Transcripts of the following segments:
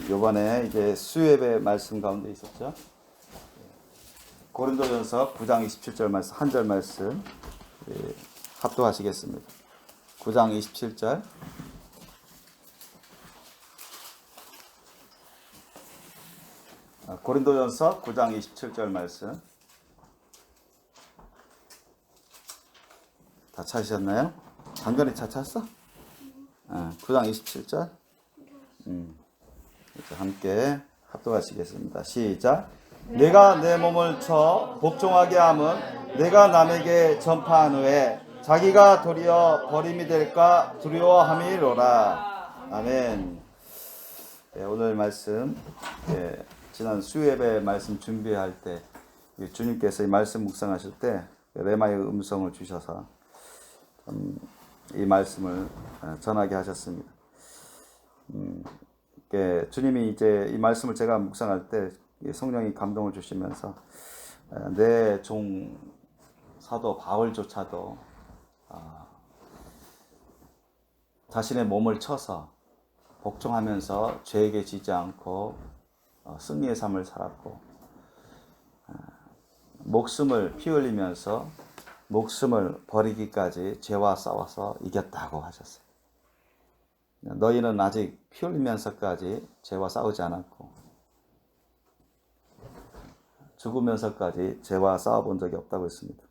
요번에 이제 수요예배 말씀 가운데 있었죠. 고린도전서 9장 27절 말씀, 한 절 말씀 합독하시겠습니다. 9장 27절. 고린도전서 9장 27절 말씀. 다 찾으셨나요? 장전에 찾았어? 9장 27절. 함께 합독하시겠습니다. 시작. 내가 내 몸을 쳐 복종하게 함은 내가 남에게 전파한 후에 자기가 도리어 버림이 될까 두려워함이로라. 아멘. 오늘 말씀, 지난 수요예배 말씀 준비할 때 주님께서 이 말씀 묵상하실 때 레마의 음성을 주셔서 이 말씀을 전하게 하셨습니다. 주님이 이제 이 말씀을 제가 묵상할 때 성령이 감동을 주시면서 내 종 사도 바울조차도 자신의 몸을 쳐서 복종하면서 죄에게 지지 않고 승리의 삶을 살았고 목숨을 피 흘리면서 목숨을 버리기까지 죄와 싸워서 이겼다고 하셨어요. 너희는 아직 피 흘리면서까지 죄와 싸우지 않았고 죽으면서까지 죄와 싸워본 적이 없다고 했습니다.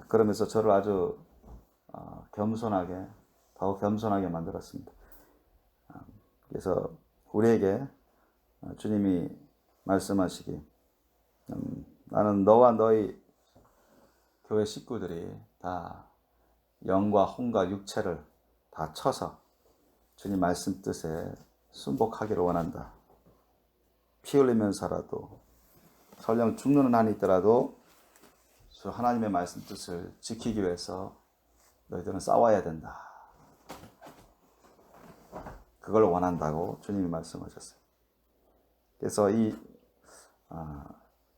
그러면서 저를 아주 겸손하게, 더욱 겸손하게 만들었습니다. 그래서 우리에게 주님이 말씀하시기, 나는 너와 너희 교회 식구들이 다 영과 혼과 육체를 다 쳐서 주님 말씀 뜻에 순복하기를 원한다. 피 흘리면서라도 설령 죽는 한이 있더라도 주 하나님의 말씀 뜻을 지키기 위해서 너희들은 싸워야 된다. 그걸 원한다고 주님이 말씀하셨어요. 그래서 이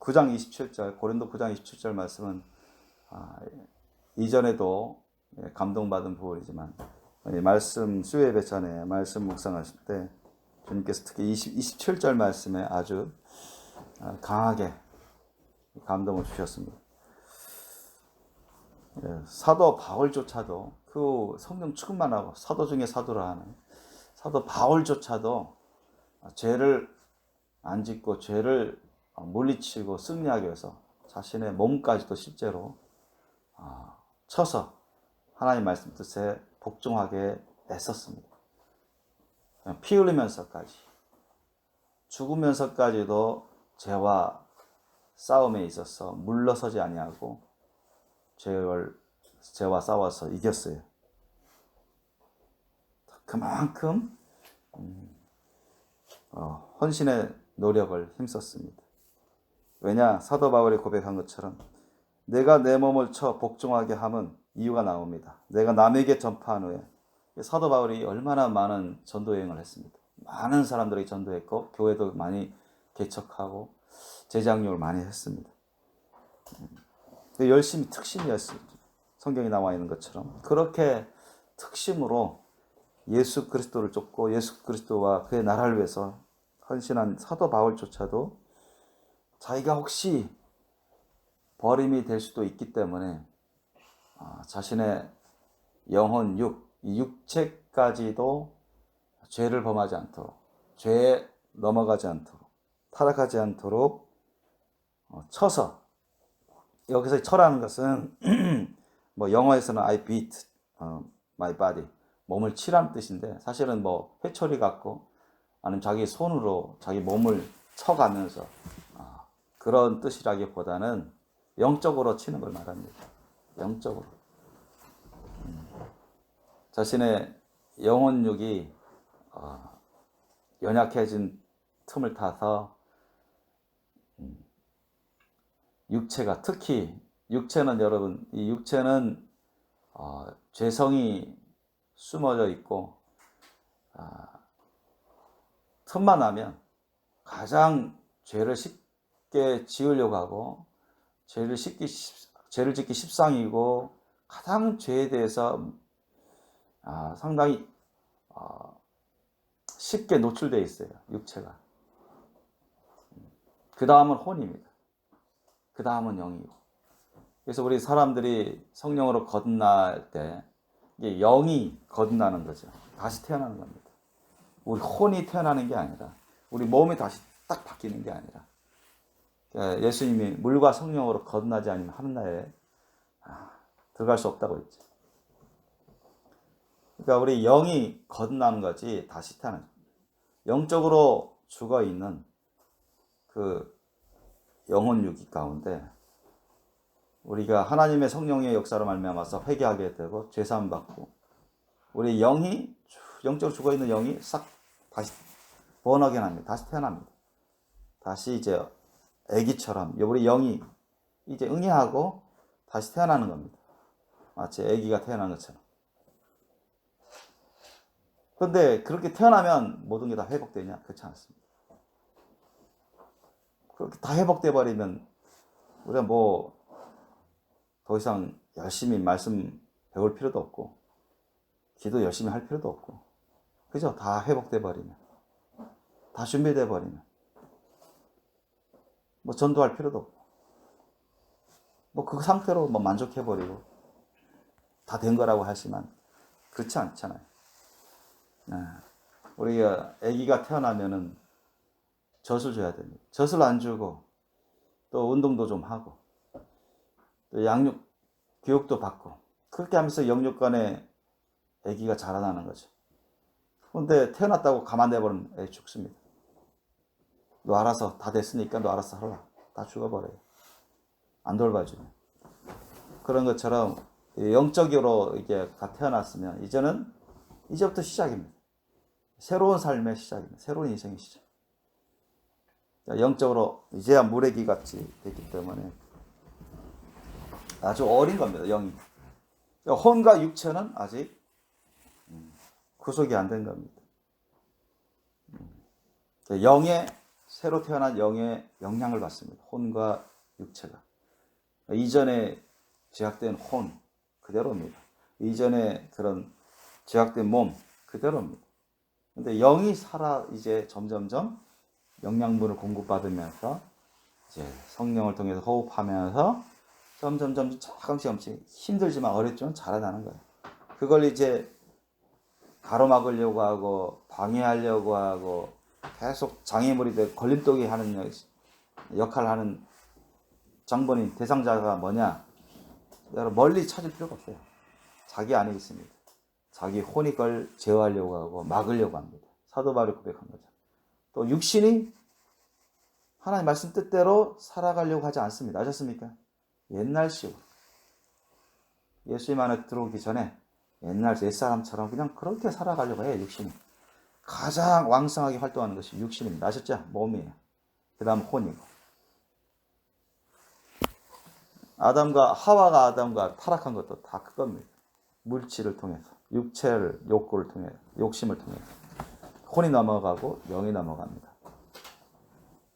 9장 27절, 고린도 9장 27절 말씀은 이전에도 감동받은 부분이지만 말씀 수요예배 전에 말씀 묵상하실 때 주님께서 특히 27절 말씀에 아주 강하게 감동을 주셨습니다. 사도 바울조차도 그 성령 충만만 하고 사도 중에 사도라 하는 사도 바울조차도 죄를 안 짓고 죄를 물리치고 승리하기 위해서 자신의 몸까지도 실제로 쳐서 하나님 말씀 뜻에 복종하게 애썼습니다. 피 흘리면서까지 죽으면서까지도 죄와 싸움에 있어서 물러서지 아니하고 죄와 싸워서 이겼어요. 그만큼 헌신의 노력을 힘썼습니다. 왜냐? 사도 바울이 고백한 것처럼 내가 내 몸을 쳐 복종하게 함은 이유가 나옵니다. 내가 남에게 전파한 후에. 사도 바울이 얼마나 많은 전도 여행을 했습니다. 많은 사람들에게 전도했고 교회도 많이 개척하고 제자학력을 많이 했습니다. 열심히 특심이었어요. 성경에 나와 있는 것처럼 그렇게 특심으로 예수 그리스도를 쫓고 예수 그리스도와 그의 나라를 위해서 헌신한 사도 바울조차도 자기가 혹시 버림이 될 수도 있기 때문에 자신의 영혼 이 육체까지도 죄를 범하지 않도록, 죄에 넘어가지 않도록, 타락하지 않도록 쳐서, 여기서 쳐라는 것은 뭐 영어에서는 I beat my body, 몸을 치라는 뜻인데 사실은 뭐 회초리 갖고 아니면 자기 손으로 자기 몸을 쳐가면서 그런 뜻이라기보다는 영적으로 치는 걸 말합니다. 영적으로. 자신의 영혼육이 연약해진 틈을 타서 육체가, 특히 육체는 여러분, 이 육체는 죄성이 숨어져 있고 틈만 나면 가장 죄를 쉽게 지으려고 하고 죄를 짓기 십상이고 가장 죄에 대해서 상당히 쉽게 노출되어 있어요. 육체가. 그 다음은 혼입니다. 그 다음은 영이고. 그래서 우리 사람들이 성령으로 거듭날 때 이게 영이 거듭나는 거죠. 다시 태어나는 겁니다. 우리 혼이 태어나는 게 아니라 우리 몸이 다시 딱 바뀌는 게 아니라 예수님이 물과 성령으로 거듭나지 않으면 하늘나라에 들어갈 수 없다고 했죠. 그러니까 우리 영이 거듭나는 거지 다시 태어나는 거예요. 영적으로 죽어 있는 그 영혼 유기 가운데 우리가 하나님의 성령의 역사로 말미암아서 회개하게 되고 죄사함 받고 우리 영이 영적으로 죽어 있는 영이 싹 다시 번하게 합니다. 다시 태어납니다. 다시 이제 아기처럼 우리 영이 이제 응애하고 다시 태어나는 겁니다. 마치 아기가 태어난 것처럼. 그런데 그렇게 태어나면 모든 게 다 회복되냐? 그렇지 않습니다. 그렇게 다 회복돼 버리면 우리가 뭐 더 이상 열심히 말씀 배울 필요도 없고 기도 열심히 할 필요도 없고 그죠? 다 회복돼 버리면 다 준비돼 버리면 뭐 전도할 필요도 없고 뭐 그 상태로 뭐 만족해 버리고 다 된 거라고 하지만 그렇지 않잖아요. 우리가 아기가 태어나면은 젖을 줘야 됩니다. 젖을 안 주고 또 운동도 좀 하고 또 양육 교육도 받고 그렇게 하면서 영육간에 아기가 자라나는 거죠. 그런데 태어났다고 가만 내버리면 애 죽습니다. 너 알아서 다 됐으니까 너 알아서 하라. 다 죽어버려요. 안 돌봐주면. 그런 것처럼 영적으로 이게 다 태어났으면 이제부터 시작입니다. 새로운 삶의 시작입니다. 새로운 인생의 시작. 영적으로 이제야 물애기 같이 됐기 때문에 아주 어린 겁니다. 영이. 혼과 육체는 아직 구속이 안 된 겁니다. 영의 새로 태어난 영의 영향을 받습니다. 혼과 육체가. 이전에 제약된 혼 그대로입니다. 이전에 그런 제약된 몸 그대로입니다. 근데 영이 이제 점점점 영양분을 공급받으면서 이제 성령을 통해서 호흡하면서 점점점 조금씩 힘들지만 어렵지만 자라나는 거예요. 그걸 이제 가로막으려고 하고 방해하려고 하고 계속 장애물이 되고 걸림돌이 하는 역할을 하는 장본인 대상자가 뭐냐? 여러분 멀리 찾을 필요가 없어요. 자기 안에 있습니다. 자기 혼이 그걸 제어하려고 하고 막으려고 합니다. 사도 바울이 고백한 거죠. 또 육신이 하나님 말씀 뜻대로 살아가려고 하지 않습니다. 아셨습니까? 옛날식으로 예수님 안에 들어오기 전에 옛날 옛사람처럼 그냥 그렇게 살아가려고 해요. 육신이 가장 왕성하게 활동하는 것이 육신입니다. 아셨죠? 몸이에요. 그 다음 혼이고 하와가 아담과 타락한 것도 다 그겁니다. 물질을 통해서 육체를 욕구를 통해 욕심을 통해서 혼이 넘어가고 영이 넘어갑니다.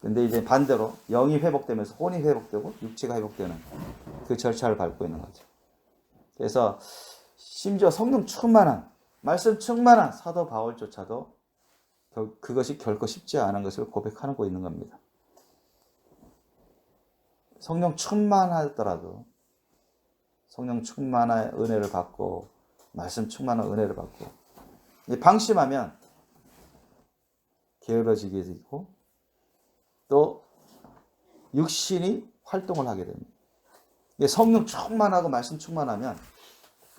근데 이제 반대로 영이 회복되면서 혼이 회복되고 육체가 회복되는 그 절차를 밟고 있는 거죠. 그래서 심지어 성령 충만한 말씀 충만한 사도 바울조차도 그것이 결코 쉽지 않은 것을 고백하고 있는 겁니다. 성령 충만하더라도 성령 충만한 은혜를 받고 말씀 충만한 은혜를 받고 방심하면 게으러지게 되고 또 육신이 활동을 하게 됩니다. 성령 충만하고 말씀 충만하면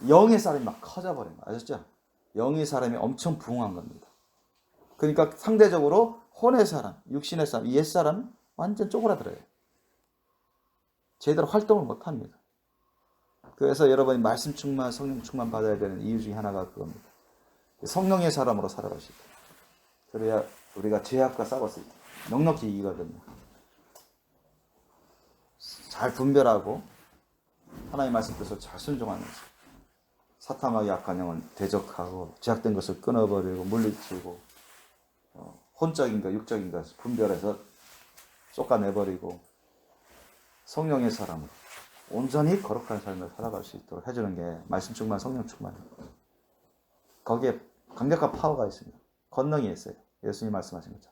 영의 사람이 막 커져버린 거예요. 아셨죠? 영의 사람이 엄청 부흥한 겁니다. 그러니까 상대적으로 혼의 사람, 육신의 사람, 옛 사람은 완전 쪼그라들어요. 제대로 활동을 못합니다. 그래서 여러분이 말씀 충만, 성령 충만 받아야 되는 이유 중에 하나가 그겁니다. 성령의 사람으로 살아가시고 그래야 우리가 죄악과 싸웠을 때 넉넉히 이기거든요. 잘 분별하고 하나님의 말씀 뜻을 잘 순종하면서 사탐하게 약한 영은 대적하고 제약된 것을 끊어버리고 물리치고 혼적인가 육적인가 분별해서 쫓아내버리고 성령의 사람으로 온전히 거룩한 삶을 살아갈 수 있도록 해주는 게 말씀 충만, 성령 충만입니다. 거기에 강력한 파워가 있습니다. 권능이 있어요. 예수님 말씀하신 거죠.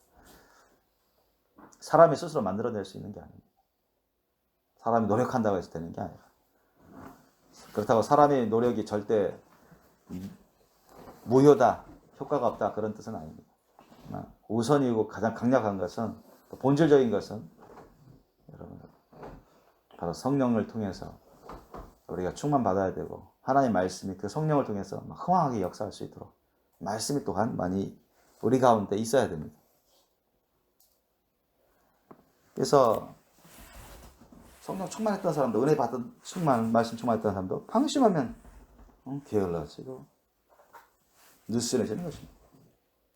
사람이 스스로 만들어낼 수 있는 게 아닙니다. 사람이 노력한다고 해서 되는 게 아니라. 그렇다고 사람의 노력이 절대 무효다, 효과가 없다 그런 뜻은 아닙니다. 우선이고 가장 강력한 것은, 본질적인 것은 여러분 바로 성령을 통해서 우리가 충만받아야 되고, 하나님의 말씀이 그 성령을 통해서 흥황하게 역사할 수 있도록 말씀이 또한 많이 우리 가운데 있어야 됩니다. 그래서 성령 충만했던 사람도, 은혜 받은 말씀 충만했던 사람도 방심하면 게을러지고 느슨해지는 것입니다.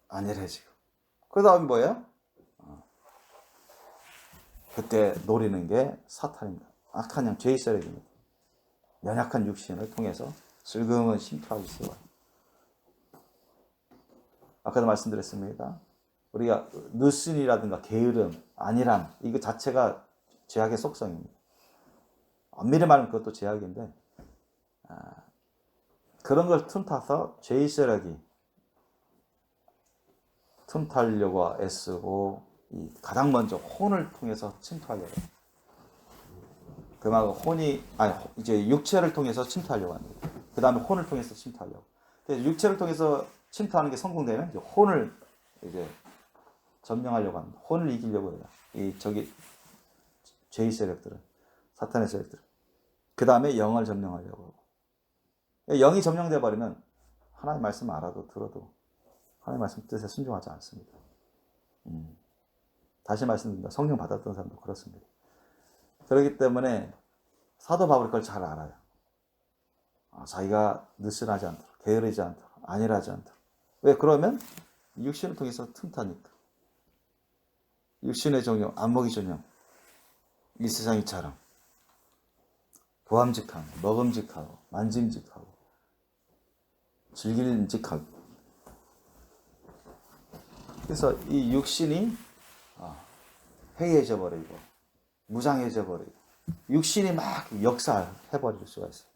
안일해지고. 그 다음에 뭐예요? 그때 노리는 게 사탄입니다. 악한 영, 죄의 세력입니다. 연약한 육신을 통해서 슬금은 침투할 수가 있어요. 아까도 말씀드렸습니다. 우리가 느슨이라든가 게으름, 안일함, 이거 자체가 죄악의 속성입니다. 엄밀히 말하면 그것도 죄악인데, 그런 걸 틈타서 죄의 세력이 틈타려고 애쓰고, 가장 먼저 혼을 통해서 침투하려고 해요. 그만큼 혼이, 이제 육체를 통해서 침투하려고 합니다. 그 다음에 혼을 통해서 침투하려고. 그래서 육체를 통해서 침투하는 게 성공되면 이제 혼을 이제 점령하려고 합니다. 혼을 이기려고 해요. 죄의 세력들은, 사탄의 세력들은. 그 다음에 영을 점령하려고 하고. 영이 점령되어 버리면 하나님 말씀 알아도 들어도 하나님 말씀 뜻에 순종하지 않습니다. 다시 말씀드립니다. 성령 받았던 사람도 그렇습니다. 그렇기 때문에 사도 바울이 그걸 잘 알아요. 자기가 느슨하지 않도록, 게으르지 않도록, 안일하지 않도록. 왜? 그러면 육신을 통해서 틈타니까. 육신의 정령, 안목의 전령, 이 세상이처럼 보암직하고, 먹음직하고, 만짐직하고, 즐길직하고. 그래서 이 육신이 해이해져 버리고, 무장해져 버리고, 육신이 막 역사해버릴 수가 있어요.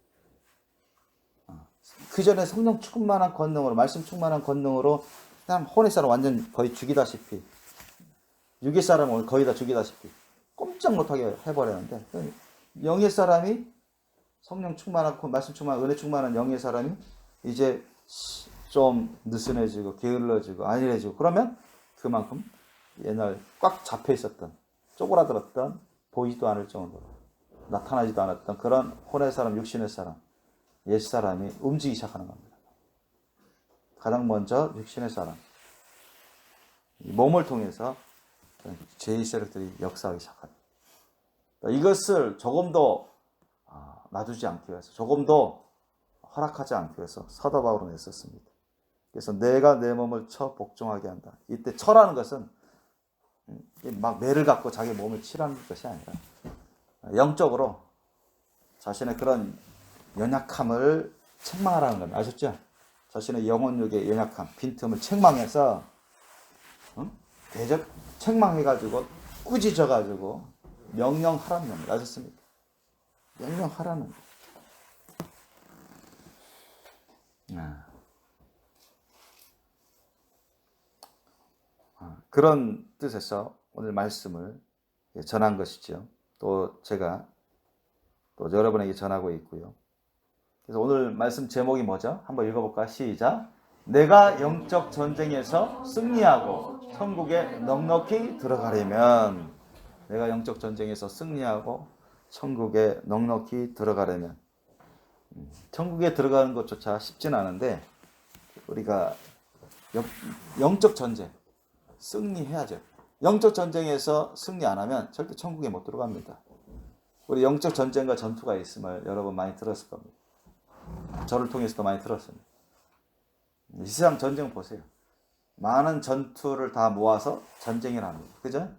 그 전에 성령 충만한 권능으로, 말씀 충만한 권능으로 그냥 혼의 사람 완전 거의 죽이다시피, 육의 사람을 거의 다 죽이다시피 꼼짝 못하게 해버렸는데, 영의 사람이, 성령 충만하고 말씀 충만한, 은혜 충만한 영의 사람이 이제 좀 느슨해지고 게을러지고 안일해지고, 그러면 그만큼 옛날 꽉 잡혀 있었던, 쪼그라들었던, 보이지도 않을 정도로 나타나지도 않았던 그런 혼의 사람, 육신의 사람, 옛 사람이 움직이기 시작하는 겁니다. 가장 먼저 육신의 사람, 몸을 통해서 죄의 세력들이 역사하기 시작합니다. 이것을 조금 더 놔두지 않기 위해서, 조금 더 허락하지 않기 위해서 사도 바울은 애썼습니다. 그래서 내가 내 몸을 쳐 복종하게 한다. 이때 쳐라는 것은 막 매를 갖고 자기 몸을 치라는 것이 아니라 영적으로 자신의 그런 연약함을 책망하라는 겁니다. 아셨죠? 자신의 영혼력의 연약함, 빈틈을 책망해서 대적 책망해가지고 꾸짖어가지고 명령하라는 겁니다. 아셨습니까? 명령하라는 거예요. 그런 뜻에서 오늘 말씀을 전한 것이죠. 또 제가 또 여러분에게 전하고 있고요. 그래서 오늘 말씀 제목이 뭐죠? 한번 읽어볼까? 시작. 내가 영적 전쟁에서 승리하고 천국에 넉넉히 들어가려면, 내가 영적 전쟁에서 승리하고 천국에 넉넉히 들어가려면, 천국에 들어가는 것조차 쉽지는 않은데 우리가 영적 전쟁 승리해야죠. 영적 전쟁에서 승리 안 하면 절대 천국에 못 들어갑니다. 우리 영적 전쟁과 전투가 있음을 여러분 많이 들었을 겁니다. 저를 통해서도 많이 들었습니다. 이 세상 전쟁 보세요. 많은 전투를 다 모아서 전쟁을 합니다. 그죠?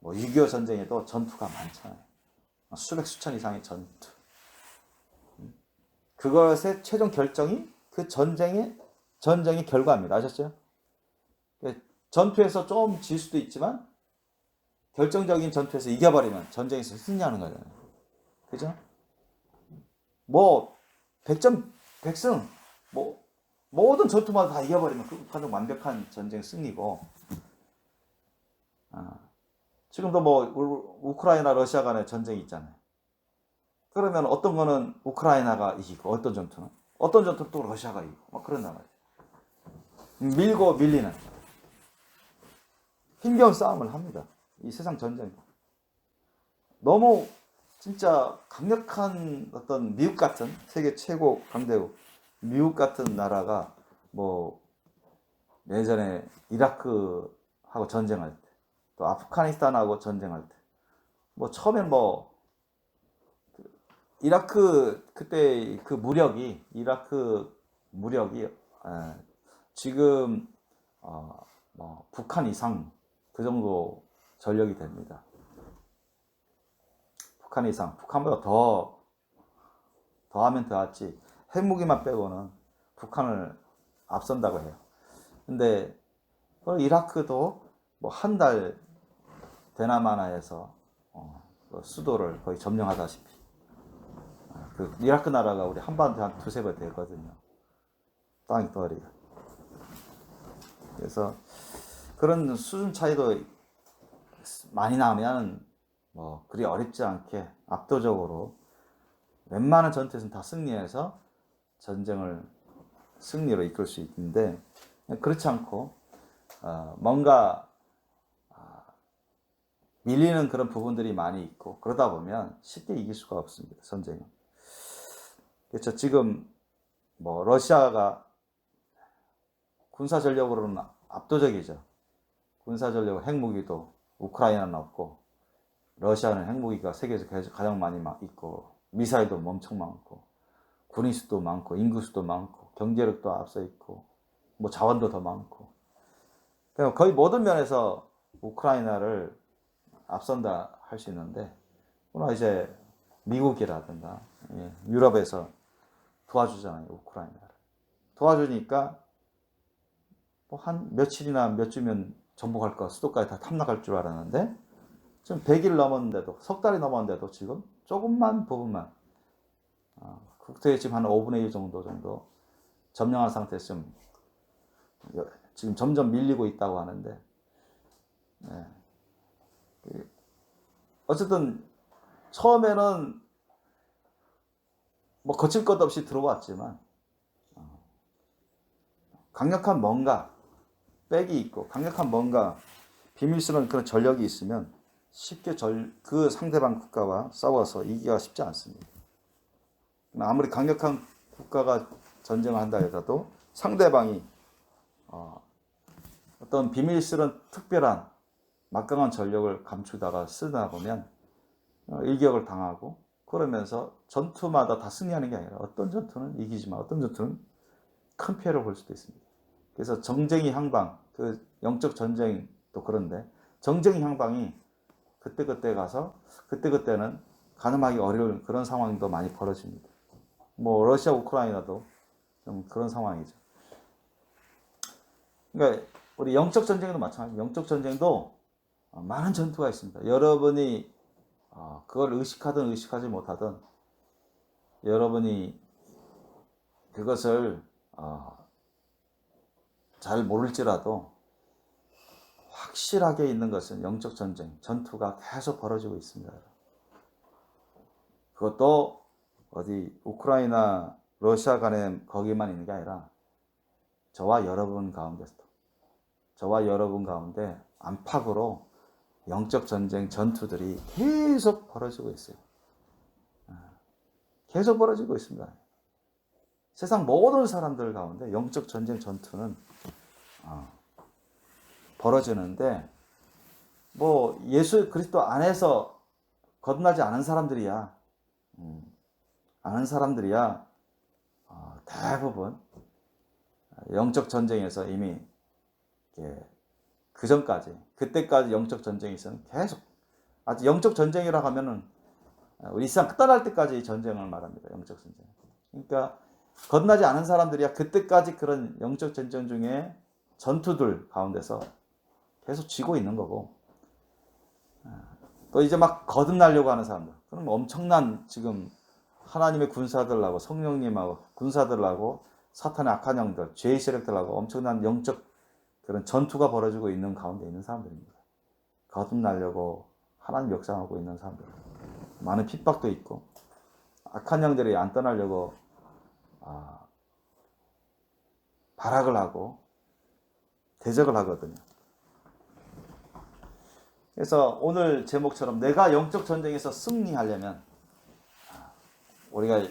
6.25 전쟁에도 전투가 많잖아요. 수백 수천 이상의 전투. 그것의 최종 결정이 그 전쟁의 결과입니다. 아셨죠? 전투에서 좀 질 수도 있지만 결정적인 전투에서 이겨버리면 전쟁에서 승리하는 거잖아요. 그죠? 100점 100승 모든 전투마다 다 이겨버리면 그 가장 완벽한 전쟁 승리고, 지금도 뭐 우크라이나 러시아 간의 전쟁이 있잖아요. 그러면 어떤 거는 우크라이나가 이기고 어떤 전투는 또 러시아가 이기고 막 그런단 말이에요. 밀고 밀리는 힘겨운 싸움을 합니다. 이 세상 전쟁. 너무 진짜 강력한 어떤 미국 같은 세계 최고 강대국 미국 같은 나라가 뭐 예전에 이라크하고 전쟁할 때, 또 아프가니스탄하고 전쟁할 때, 뭐 처음엔 뭐 이라크 그때 그 무력이 이라크 무력이 지금 뭐 북한 이상 그 정도 전력이 됩니다. 북한 이상, 북한보다 더 하면 더하지 핵무기만 빼고는 북한을 앞선다고 해요. 근데 이라크도 뭐 한 달 되나마나 해서 수도를 거의 점령하다시피 그 이라크 나라가 우리 한반도에 한 두세 번 되거든요. 땅이 덩어리가. 그래서 그런 수준 차이도 많이 나면 뭐 그리 어렵지 않게 압도적으로 웬만한 전투에서는 다 승리해서 전쟁을 승리로 이끌 수 있는데, 그렇지 않고 뭔가 밀리는 그런 부분들이 많이 있고 그러다 보면 쉽게 이길 수가 없습니다. 전쟁은. 그렇죠. 지금 뭐 러시아가 군사 전력으로는 압도적이죠. 군사 전력 핵무기도 우크라이나는 없고, 러시아는 핵무기가 세계에서 가장 많이 있고, 미사일도 엄청 많고, 군인 수도 많고, 인구 수도 많고, 경제력도 앞서 있고, 뭐 자원도 더 많고, 거의 모든 면에서 우크라이나를 앞선다 할 수 있는데, 그러나 이제 미국이라든가 유럽에서 도와주잖아요. 우크라이나를 도와주니까 뭐 한 며칠이나 몇 주면 정복할 거, 수도까지 다 탐락할 줄 알았는데 지금 100일 넘었는데도, 석 달이 넘었는데도 지금 조금만 부분만 국토의 지금 한 5분의 1 정도 점령한 상태에서 지금 점점 밀리고 있다고 하는데, 어쨌든 처음에는 뭐 거칠 것 없이 들어왔지만 강력한 뭔가 백이 있고 강력한 뭔가 비밀스러운 그런 전력이 있으면 쉽게 그 상대방 국가와 싸워서 이기기가 쉽지 않습니다. 아무리 강력한 국가가 전쟁을 한다 해도 상대방이 어떤 비밀스러운 특별한 막강한 전력을 감추다가 쓰다 보면 일격을 당하고, 그러면서 전투마다 다 승리하는 게 아니라 어떤 전투는 이기지만 어떤 전투는 큰 피해를 볼 수도 있습니다. 그래서 정쟁이 향방, 그 영적 전쟁도 그런데 정쟁이 향방이 그때그때 가서 그때그때는 가늠하기 어려운 그런 상황도 많이 벌어집니다. 뭐 러시아 우크라이나도 좀 그런 상황이죠. 그러니까 우리 영적 전쟁도 마찬가지입니다. 영적 전쟁도 많은 전투가 있습니다. 여러분이 그걸 의식하든 의식하지 못하든 여러분이 그것을 잘 모를지라도 확실하게 있는 것은 영적 전쟁, 전투가 계속 벌어지고 있습니다. 그것도 어디 우크라이나, 러시아 간에 거기만 있는 게 아니라 저와 여러분 가운데서도, 저와 여러분 가운데 안팎으로 영적 전쟁, 전투들이 계속 벌어지고 있어요. 계속 벌어지고 있습니다. 세상 모든 사람들 가운데 영적 전쟁, 전투는 벌어지는데, 뭐 예수 그리스도 안에서 거듭나지 않은 사람들이야, 대부분 영적 전쟁에서 이미 그 전까지, 그때까지 영적 전쟁이 있으면 계속, 아주 영적 전쟁이라고 하면은 우리 이상 끝날 때까지 전쟁을 말합니다. 영적 전쟁. 그러니까 거듭나지 않은 사람들이야 그때까지 그런 영적 전쟁 중에 전투들 가운데서 계속 지고 있는 거고, 또 이제 막 거듭나려고 하는 사람들, 그럼 엄청난 지금 하나님의 군사들하고 성령님하고 군사들하고 사탄의 악한 영들, 죄의 세력들하고 엄청난 영적 그런 전투가 벌어지고 있는 가운데 있는 사람들입니다. 거듭나려고 하나님 역사하고 있는 사람들. 많은 핍박도 있고 악한 영들이 안 떠나려고 발악을 하고 대적을 하거든요. 그래서 오늘 제목처럼 내가 영적 전쟁에서 승리하려면 우리가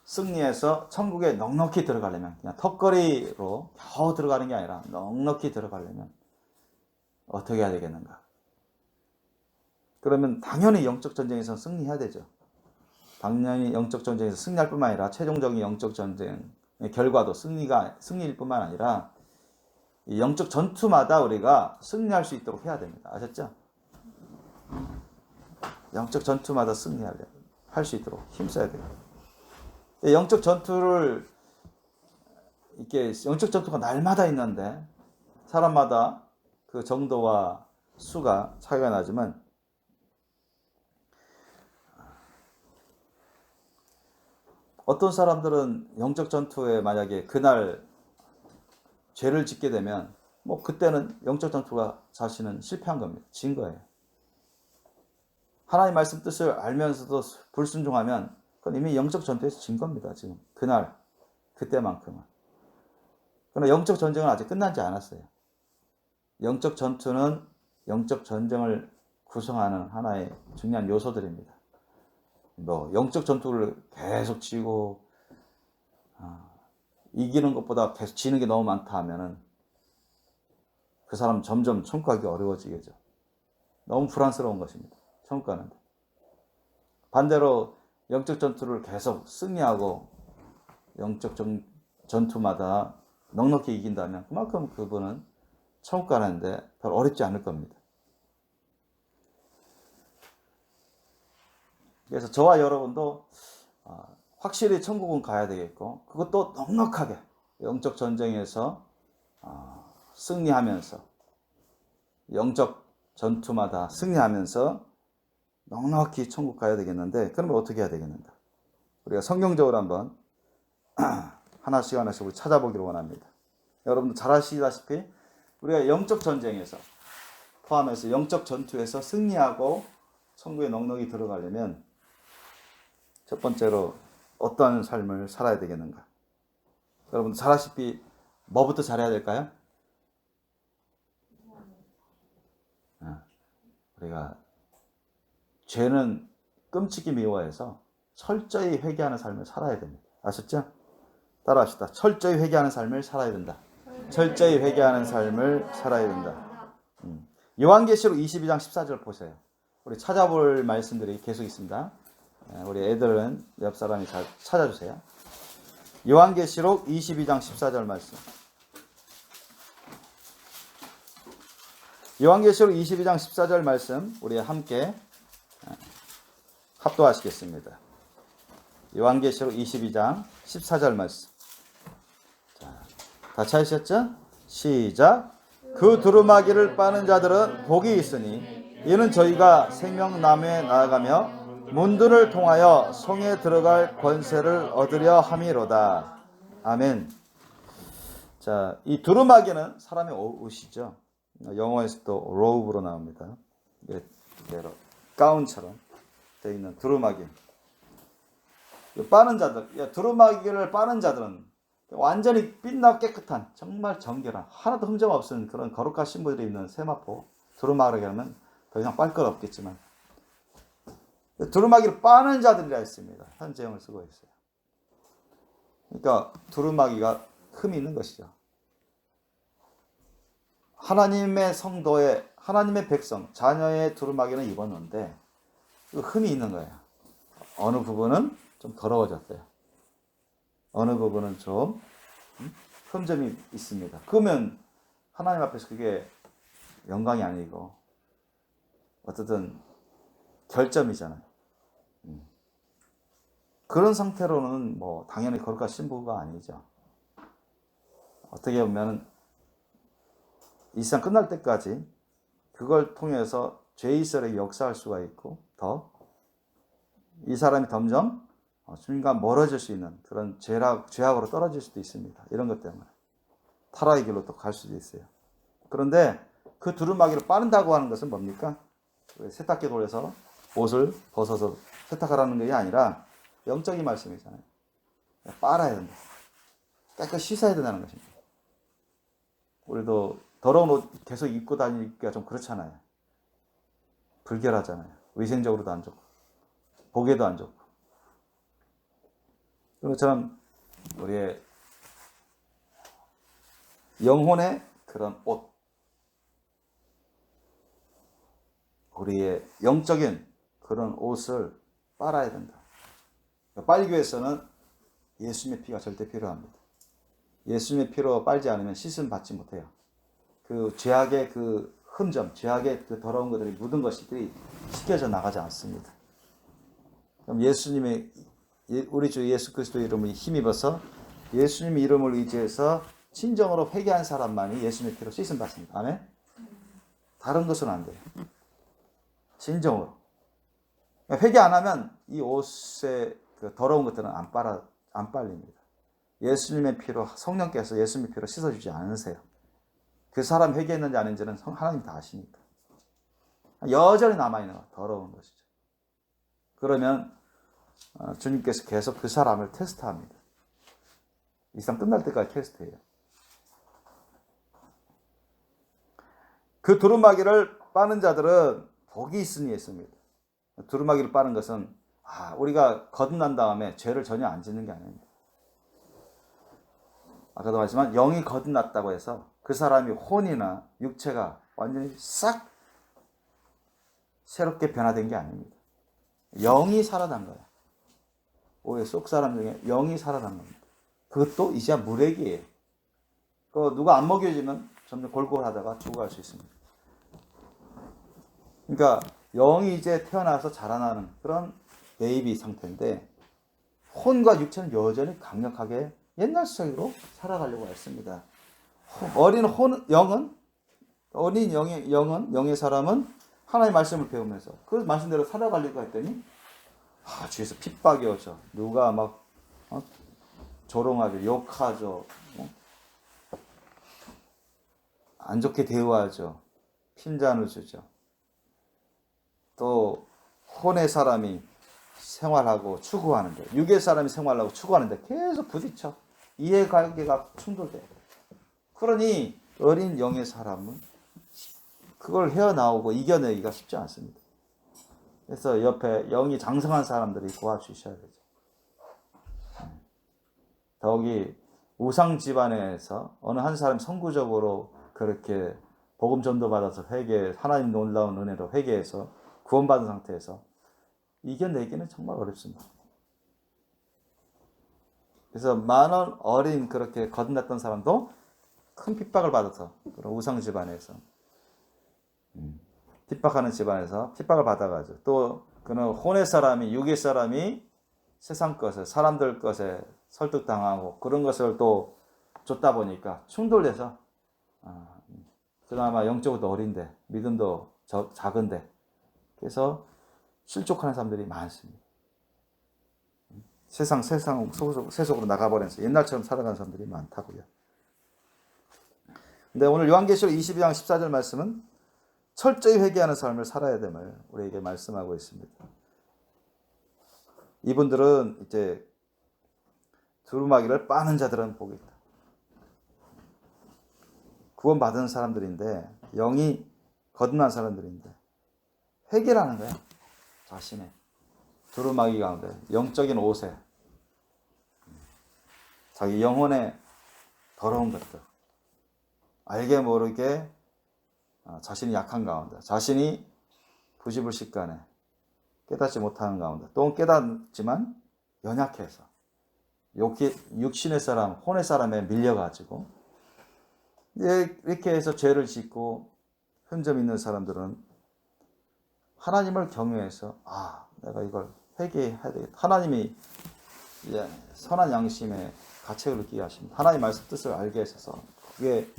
승리해서 천국에 넉넉히 들어가려면 그냥 턱걸이로 겨우 들어가는 게 아니라 넉넉히 들어가려면 어떻게 해야 되겠는가? 그러면 당연히 영적 전쟁에서 승리해야 되죠. 당연히 영적 전쟁에서 승리할 뿐만 아니라 최종적인 영적 전쟁의 결과도 승리일 뿐만 아니라 이 영적 전투마다 우리가 승리할 수 있도록 해야 됩니다. 아셨죠? 영적 전투마다 할 수 있도록 힘써야 돼요. 영적 전투를 이렇게 영적 전투가 날마다 있는데 사람마다 그 정도와 수가 차이가 나지만 어떤 사람들은 영적 전투에 만약에 그날 죄를 짓게 되면 뭐 그때는 영적 전투가 자신은 실패한 겁니다. 진 거예요. 하나님 말씀 뜻을 알면서도 불순종하면 그건 이미 영적 전투에서 진 겁니다. 지금 그날 그때만큼은. 그러나 영적 전쟁은 아직 끝나지 않았어요. 영적 전투는 영적 전쟁을 구성하는 하나의 중요한 요소들입니다. 뭐 영적 전투를 계속 치고 이기는 것보다 계속 지는 게 너무 많다 하면은 그 사람 점점 천국 가기 어려워지겠죠. 너무 불안스러운 것입니다. 천국 가는데. 반대로 영적 전투를 계속 승리하고 영적 전투마다 넉넉히 이긴다면 그만큼 그분은 천국 가는데 별 어렵지 않을 겁니다. 그래서 저와 여러분도 확실히 천국은 가야 되겠고 그것도 넉넉하게 영적 전쟁에서 승리하면서 영적 전투마다 승리하면서 넉넉히 천국 가야 되겠는데 그러면 어떻게 해야 되겠는가? 우리가 성경적으로 한번 하나씩 우리 찾아보기를 원합니다. 여러분도 잘 아시다시피 우리가 영적 전쟁에서 포함해서 영적 전투에서 승리하고 천국에 넉넉히 들어가려면 첫 번째로 어떠한 삶을 살아야 되겠는가? 여러분 잘 아시다시피 뭐부터 잘해야 될까요? 우리가 죄는 끔찍이 미워해서 철저히 회개하는 삶을 살아야 됩니다. 아셨죠? 따라합시다. 철저히 회개하는 삶을 살아야 된다. 철저히 회개하는 삶을 살아야 된다. 요한계시록 22장 14절 보세요. 우리 찾아볼 말씀들이 계속 있습니다. 우리 애들은 옆 사람이 잘 찾아주세요. 요한계시록 22장 14절 말씀. 요한계시록 22장 14절 말씀 우리 함께 합독하시겠습니다. 요한계시록 22장 14절 말씀. 자, 다 찾으셨죠? 시작. 그 두루마기를 빠는 자들은 복이 있으니 이는 저희가 생명나무에 나아가며 문들을 통하여 성에 들어갈 권세를 얻으려 함이로다. 아멘. 자, 이 두루마기는 사람의 옷이죠. 영어에서도 로브로 나옵니다. 가운처럼 되어 있는 두루마기. 빠는 자들, 두루마기를 빠는 자들은 완전히 빛나고 깨끗한 정말 정결한 하나도 흠적 없는 그런 거룩한 신부들이 있는 세마포 두루마기를 하면 더 이상 빨 것 없겠지만 두루마기를 빠는 자들이라 했습니다. 현재형을 쓰고 있어요. 그러니까 두루마기가 흠이 있는 것이죠. 하나님의 성도의 하나님의 백성 자녀의 두루마기는 입었는데 그 흠이 있는 거예요. 어느 부분은 좀 더러워졌어요. 어느 부분은 좀 흠점이 있습니다. 그러면 하나님 앞에서 그게 영광이 아니고 어쨌든 결점이잖아요. 그런 상태로는 뭐 당연히 거룩한 신부가 아니죠. 어떻게 보면 이 세상 끝날 때까지 그걸 통해서 죄의 세력이 역사할 수가 있고 더 이 사람이 점점 주님과 멀어질 수 있는 그런 죄악으로 떨어질 수도 있습니다. 이런 것 때문에 타락의 길로 또 갈 수도 있어요. 그런데 그 두루마기를 빠른다고 하는 것은 뭡니까? 세탁기 돌려서 옷을 벗어서 세탁하라는 게 아니라 영적인 말씀이잖아요. 빨아야 된다. 깨끗이 씻어야 된다는 것입니다. 우리도 더러운 옷 계속 입고 다니기가 좀 그렇잖아요. 불결하잖아요. 위생적으로도 안 좋고 보기에도 안 좋고. 그것처럼 우리의 영혼의 그런 옷, 우리의 영적인 그런 옷을 빨아야 된다. 빨기 위해서는 예수님의 피가 절대 필요합니다. 예수님의 피로 빨지 않으면 씻음 받지 못해요. 그 죄악의 그 흠점, 죄악의 그 더러운 것들이 묻은 것들이 씻겨져 나가지 않습니다. 그럼 예수님의 우리 주 예수 그리스도 이름을 힘입어서 예수님의 이름을 의지해서 진정으로 회개한 사람만이 예수님의 피로 씻음 받습니다. 아멘? 다른 것은 안 돼요. 진정으로. 회개 안 하면 이 옷의 그 더러운 것들은 안 빨립니다. 예수님의 피로, 성령께서 예수님의 피로 씻어주지 않으세요. 그 사람 회개했는지 안 했는지는 하나님 다 아시니까. 여전히 남아있는 거, 더러운 것이죠. 그러면 주님께서 계속 그 사람을 테스트합니다. 이 사람 끝날 때까지 테스트해요. 그 두루마기를 빠는 자들은 복이 있으니 했습니다. 두루마기를 빠는 것은 우리가 거듭난 다음에 죄를 전혀 안 짓는 게 아닙니다. 아까도 말했지만 영이 거듭났다고 해서 그 사람이 혼이나 육체가 완전히 싹 새롭게 변화된 게 아닙니다. 영이 살아난 거예요. 오해 속 사람 중에 영이 살아난 겁니다. 그것도 이제 무래기예요. 누가 안 먹여주면 점점 골골하다가 죽어갈 수 있습니다. 그러니까 영이 이제 태어나서 자라나는 그런 베이비 상태인데 혼과 육체는 여전히 강력하게 옛날 스타일로 살아가려고 했습니다. 어린 영의 사람은 하나님의 말씀을 배우면서 그 말씀대로 살아가려고 했더니 주위에서 핍박이 오죠. 누가 막 조롱하죠. 욕하죠. 안 좋게 대우하죠. 핀잔을 주죠. 또 혼의 사람이 생활하고 추구하는데 육의 사람이 생활하고 추구하는데 계속 부딪혀. 이해관계가 충돌돼요. 그러니 어린 영의 사람은 그걸 헤어나오고 이겨내기가 쉽지 않습니다. 그래서 옆에 영이 장성한 사람들이 도와주셔야 되죠. 더욱이 우상 집안에서 어느 한 사람이 선구적으로 그렇게 복음 전도받아서 하나님 놀라운 은혜로 회개해서 구원받은 상태에서 이겨내기는 정말 어렵습니다. 그래서 많은 어린 그렇게 거듭났던 사람도 큰 핍박을 받아서 그런 우상 집안에서 핍박하는 집안에서 핍박을 받아가지고 또 그는 혼의 사람이 육의 사람이 세상 것에 사람들 것에 설득당하고 그런 것을 또 줬다 보니까 충돌돼서 그나마 영적으로도 어린데 믿음도 작은데 그래서 실족하는 사람들이 많습니다. 세상 세속으로 나가버려서 옛날처럼 살아가는 사람들이 많다고요. 근데 오늘 요한계시록 22장 14절 말씀은 철저히 회개하는 삶을 살아야 됨을 우리에게 말씀하고 있습니다. 이분들은 이제 두루마기를 빠는 자들은 복이 있다. 구원받은 사람들인데 영이 거듭난 사람들인데 회개라는 거야. 자신의 두루마기 가운데 영적인 옷에 자기 영혼의 더러운 것들 알게 모르게 자신이 약한 가운데 자신이 부지불식간에 깨닫지 못하는 가운데 또 깨닫지만 연약해서 육신의 사람, 혼의 사람에 밀려가지고 이렇게 해서 죄를 짓고 흠점 있는 사람들은 하나님을 경외해서 내가 이걸 회개해야 되겠다. 하나님이 이제 선한 양심에 가책을 느끼게 하십니다. 하나님 말씀 뜻을 알게 하셔서 그게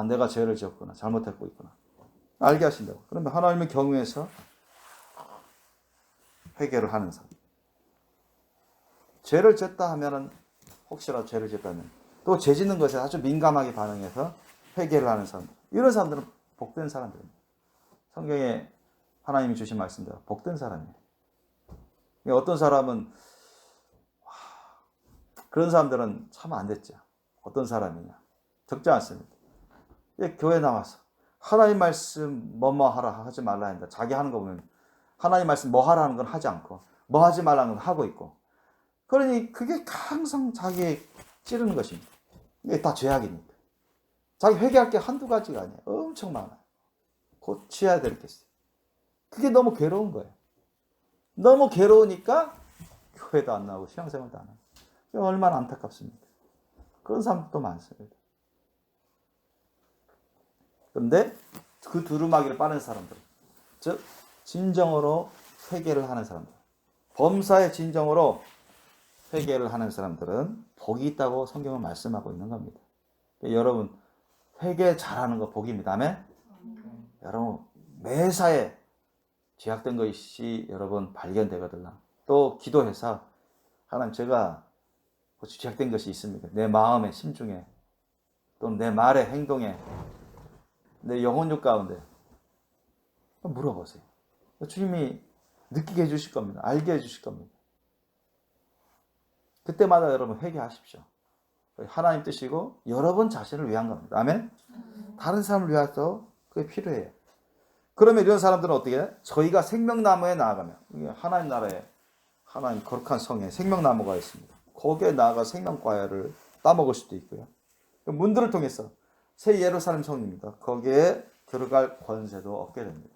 내가 죄를 지었구나. 잘못했고 있구나. 알게 하신다고. 그러면 하나님을 경외해서 회개를 하는 사람. 죄를 졌다 하면은 혹시라도 죄를 졌다면 또 죄 짓는 것에 아주 민감하게 반응해서 회개를 하는 사람들. 이런 사람들은 복된 사람들입니다. 성경에 하나님이 주신 말씀대로 복된 사람이에요. 어떤 사람은 그런 사람들은 참 안 됐죠. 어떤 사람이냐. 적지 않습니다. 교회 나와서 하나님 말씀 뭐뭐 하라 하지 말라 한다. 자기 하는 거 보면 하나님 말씀 뭐 하라는 건 하지 않고 뭐 하지 말라는 건 하고 있고. 그러니 그게 항상 자기에 찌르는 것입니다. 이게 다 죄악이니까. 자기 회개할 게 한두 가지가 아니에요. 엄청 많아요. 고쳐야 될 게 있어요. 그게 너무 괴로운 거예요. 너무 괴로우니까 교회도 안 나오고 신앙생활도 안 하고. 얼마나 안타깝습니까? 그런 사람도 많습니다. 그런데 그 두루마기를 빠는 사람들, 즉 진정으로 회개를 하는 사람들, 범사의 진정으로 회개를 하는 사람들은 복이 있다고 성경은 말씀하고 있는 겁니다. 여러분 회개 잘하는 거 복입니다. 아멘? 여러분 매사에 죄악된 것이 여러분 발견되거든요. 또 기도해서 하나님 제가 혹시 죄악된 것이 있습니까? 내 마음에 심중에 또는 내 말에 행동에 내 영혼육 가운데 물어보세요. 주님이 느끼게 해주실 겁니다. 알게 해주실 겁니다. 그때마다 여러분 회개하십시오. 하나님 뜻이고 여러분 자신을 위한 겁니다. 아멘? 다른 사람을 위해서 그게 필요해요. 그러면 이런 사람들은 어떻게 해요? 저희가 생명나무에 나아가면 하나님 나라에 하나님 거룩한 성에 생명나무가 있습니다. 거기에 나아가 생명과일을 따먹을 수도 있고요. 문들을 통해서 새 예루살렘 성입니다. 거기에 들어갈 권세도 얻게 됩니다.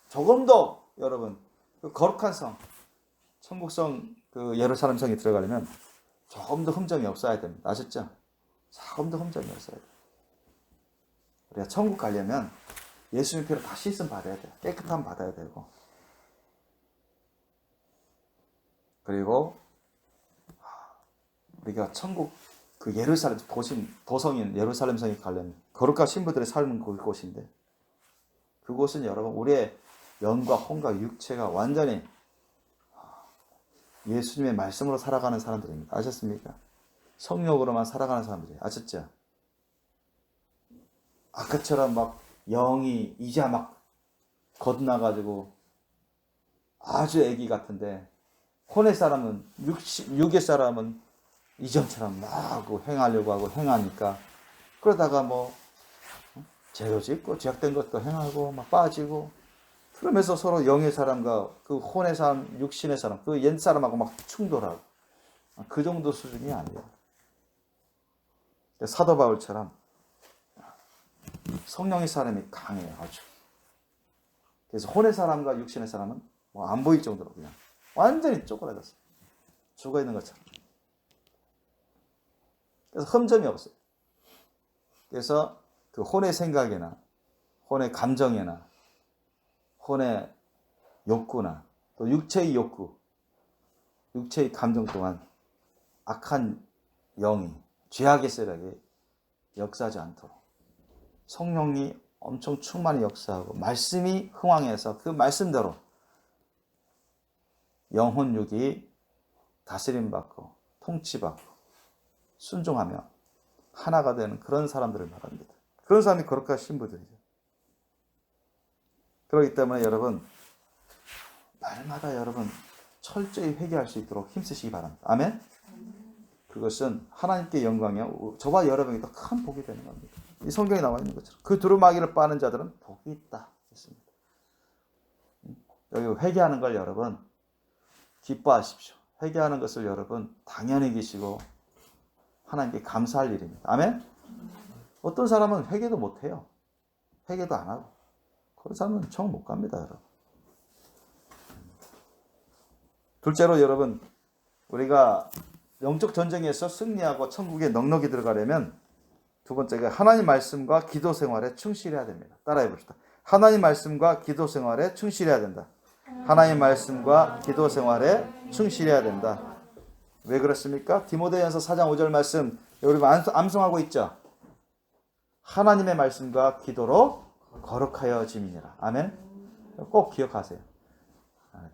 조금 더 여러분 그 거룩한 성, 천국성 그 예루살렘 성에 들어가려면 조금 더 흠정이 없어야 됩니다. 아셨죠? 조금 더 흠정이 없어야 돼요. 우리가 천국 가려면 예수님 피로 다 씻음 받아야 돼요. 깨끗함 받아야 되고. 그리고 우리가 천국 그 예루살렘 도성인 예루살렘 성에 가려면 거룩한 신부들이 사는 곳인데 그곳은 여러분 우리의 영과 혼과 육체가 완전히 예수님의 말씀으로 살아가는 사람들입니다. 아셨습니까? 성욕으로만 살아가는 사람들이에요. 아셨죠? 아까처럼 막 영이 이제 막 거듭나가지고 아주 애기 같은데 혼의 사람은 육의 사람은 이전처럼 막 행하려고 하고 행하니까 그러다가 뭐 죄도 짓고 죄악된 것도 행하고 막 빠지고 그러면서 서로 영의 사람과 그 혼의 사람, 육신의 사람, 그 옛 사람하고 막 충돌하고 그 정도 수준이 아니에요. 사도 바울처럼 성령의 사람이 강해요. 아주. 그래서 혼의 사람과 육신의 사람은 뭐 안 보일 정도로 그냥 완전히 쪼그라졌어요. 죽어 있는 것처럼. 그래서 흠점이 없어요. 그래서 그 혼의 생각이나 혼의 감정이나 혼의 욕구나 또 육체의 욕구, 육체의 감정 또한 악한 영이 죄악의 세력이 역사하지 않도록 성령이 엄청 충만히 역사하고 말씀이 흥왕해서 그 말씀대로 영혼 육이 다스림받고 통치받고 순종하며 하나가 되는 그런 사람들을 말합니다. 그런 사람이 거룩한 신부들이죠. 그렇기 때문에 여러분 날마다 여러분 철저히 회개할 수 있도록 힘쓰시기 바랍니다. 아멘? 그것은 하나님께 영광이요 저와 여러분이 더 큰 복이 되는 겁니다. 이 성경에 나와 있는 것처럼 그 두루마기를 빠는 자들은 복이 있다 했습니다. 여기 회개하는 걸 여러분 기뻐하십시오. 회개하는 것을 여러분 당연히 계시고 하나님께 감사할 일입니다. 아멘? 어떤 사람은 회개도 못해요. 회개도 안 하고 그런 사람은 정 못 갑니다. 여러분. 둘째로 여러분 우리가 영적 전쟁에서 승리하고 천국에 넉넉히 들어가려면 두 번째가 하나님 말씀과 기도 생활에 충실해야 됩니다. 따라해 봅시다. 하나님 말씀과 기도 생활에 충실해야 된다. 하나님 말씀과 기도 생활에 충실해야 된다. 왜 그렇습니까? 디모데전서 4장 5절 말씀 여러분 암송하고 있죠. 하나님의 말씀과 기도로 거룩하여짐이니라. 아멘. 꼭 기억하세요.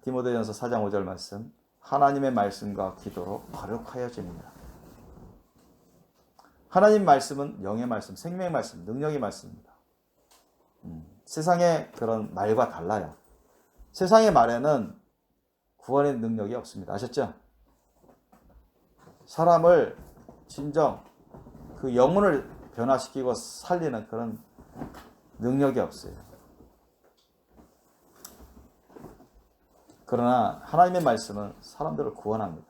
디모데전서 4장 5절 말씀 하나님의 말씀과 기도로 거룩하여집니다. 하나님 말씀은 영의 말씀, 생명의 말씀, 능력의 말씀입니다. 세상의 그런 말과 달라요. 세상의 말에는 구원의 능력이 없습니다. 아셨죠? 사람을 진정 그 영혼을 변화시키고 살리는 그런 능력이 없어요. 그러나 하나님의 말씀은 사람들을 구원합니다.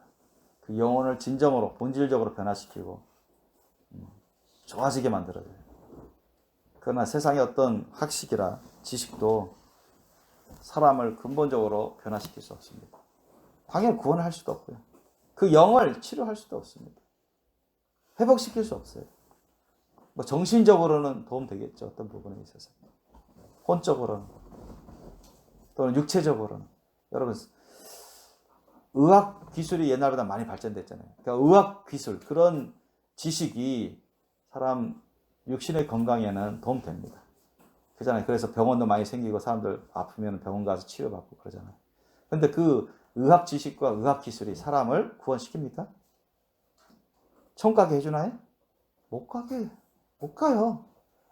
그 영혼을 진정으로 본질적으로 변화시키고 좋아지게 만들어줘요. 그러나 세상의 어떤 학식이라 지식도 사람을 근본적으로 변화시킬 수 없습니다. 당연히 구원을 할 수도 없고요. 그 영을 치료할 수도 없습니다. 회복시킬 수 없어요. 뭐 정신적으로는 도움 되겠죠. 어떤 부분에 있어서. 혼적으로는. 또는 육체적으로는. 여러분, 의학 기술이 옛날보다 많이 발전됐잖아요. 그러니까 의학 기술, 그런 지식이 사람 육신의 건강에는 도움됩니다. 그잖아요. 그래서 병원도 많이 생기고 사람들 아프면 병원 가서 치료받고 그러잖아요. 그런데 그 의학 지식과 의학 기술이 사람을 구원시킵니까? 천국 가게 해주나요? 못 가요.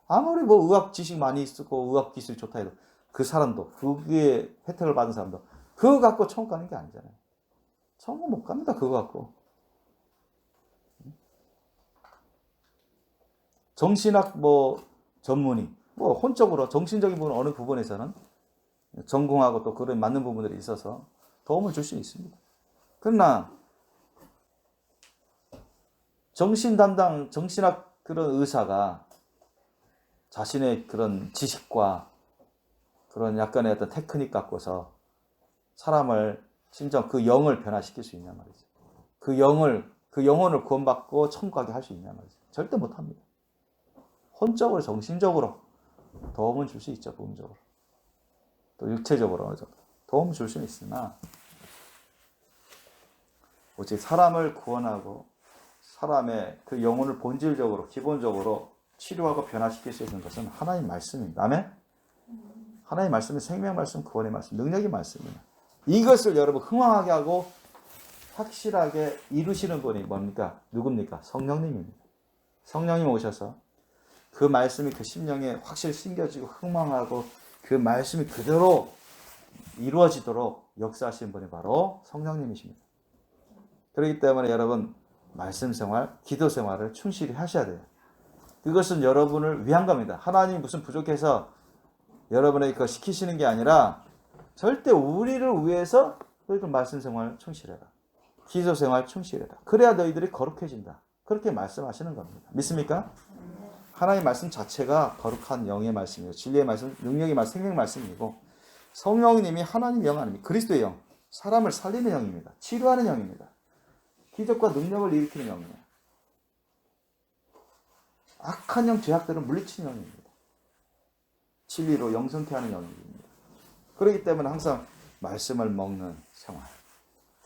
아무리 뭐 의학 지식 많이 있고 의학 기술이 좋다 해도 그 사람도, 그게 혜택을 받은 사람도 그거 갖고 천국 가는 게 아니잖아요. 천국 못 갑니다. 그거 갖고. 정신학 뭐 전문의, 뭐 혼적으로 정신적인 부분 어느 부분에서는 전공하고 또 그런 맞는 부분들이 있어서 도움을 줄 수 있습니다. 그러나 정신 담당, 정신학 그런 의사가 자신의 그런 지식과 그런 약간의 어떤 테크닉 갖고서 사람을 진정 그 영을 변화시킬 수 있냐 말이죠. 그 영혼을 구원받고 천국 가게 할 수 있냐 말이죠. 절대 못합니다. 혼적으로, 정신적으로 도움은 줄 수 있죠. 부분적으로. 또 육체적으로 도움을 줄 수는 있으나 오직 사람을 구원하고 사람의 그 영혼을 본질적으로, 기본적으로 치료하고 변화시킬 수 있는 것은 하나님 말씀입니다. 아멘? 하나님 말씀은 생명 말씀, 구원의 말씀, 능력의 말씀입니다. 이것을 여러분 흥왕하게 하고 확실하게 이루시는 분이 뭡니까? 누굽니까? 성령님입니다. 성령님 오셔서 그 말씀이 그 심령에 확실히 심겨지고 흥망하고 그 말씀이 그대로 이루어지도록 역사하시는 분이 바로 성령님이십니다. 그렇기 때문에 여러분 말씀 생활, 기도 생활을 충실히 하셔야 돼요. 그것은 여러분을 위한 겁니다. 하나님이 무슨 부족해서 여러분에게 그거 시키시는 게 아니라 절대 우리를 위해서 너희들 말씀 생활 충실해라. 기도 생활 충실해라. 그래야 너희들이 거룩해진다. 그렇게 말씀하시는 겁니다. 믿습니까? 하나님의 말씀 자체가 거룩한 영의 말씀이고 진리의 말씀, 능력의 말씀, 생명의 말씀이고 성령님이 하나님 영 아닙니까? 그리스도의 영, 사람을 살리는 영입니다. 치료하는 영입니다. 기적과 능력을 일으키는 영이에요. 악한 영, 죄악들은 물리치는 영입니다. 진리로 영성케 하는 영입니다. 그렇기 때문에 항상 말씀을 먹는 생활,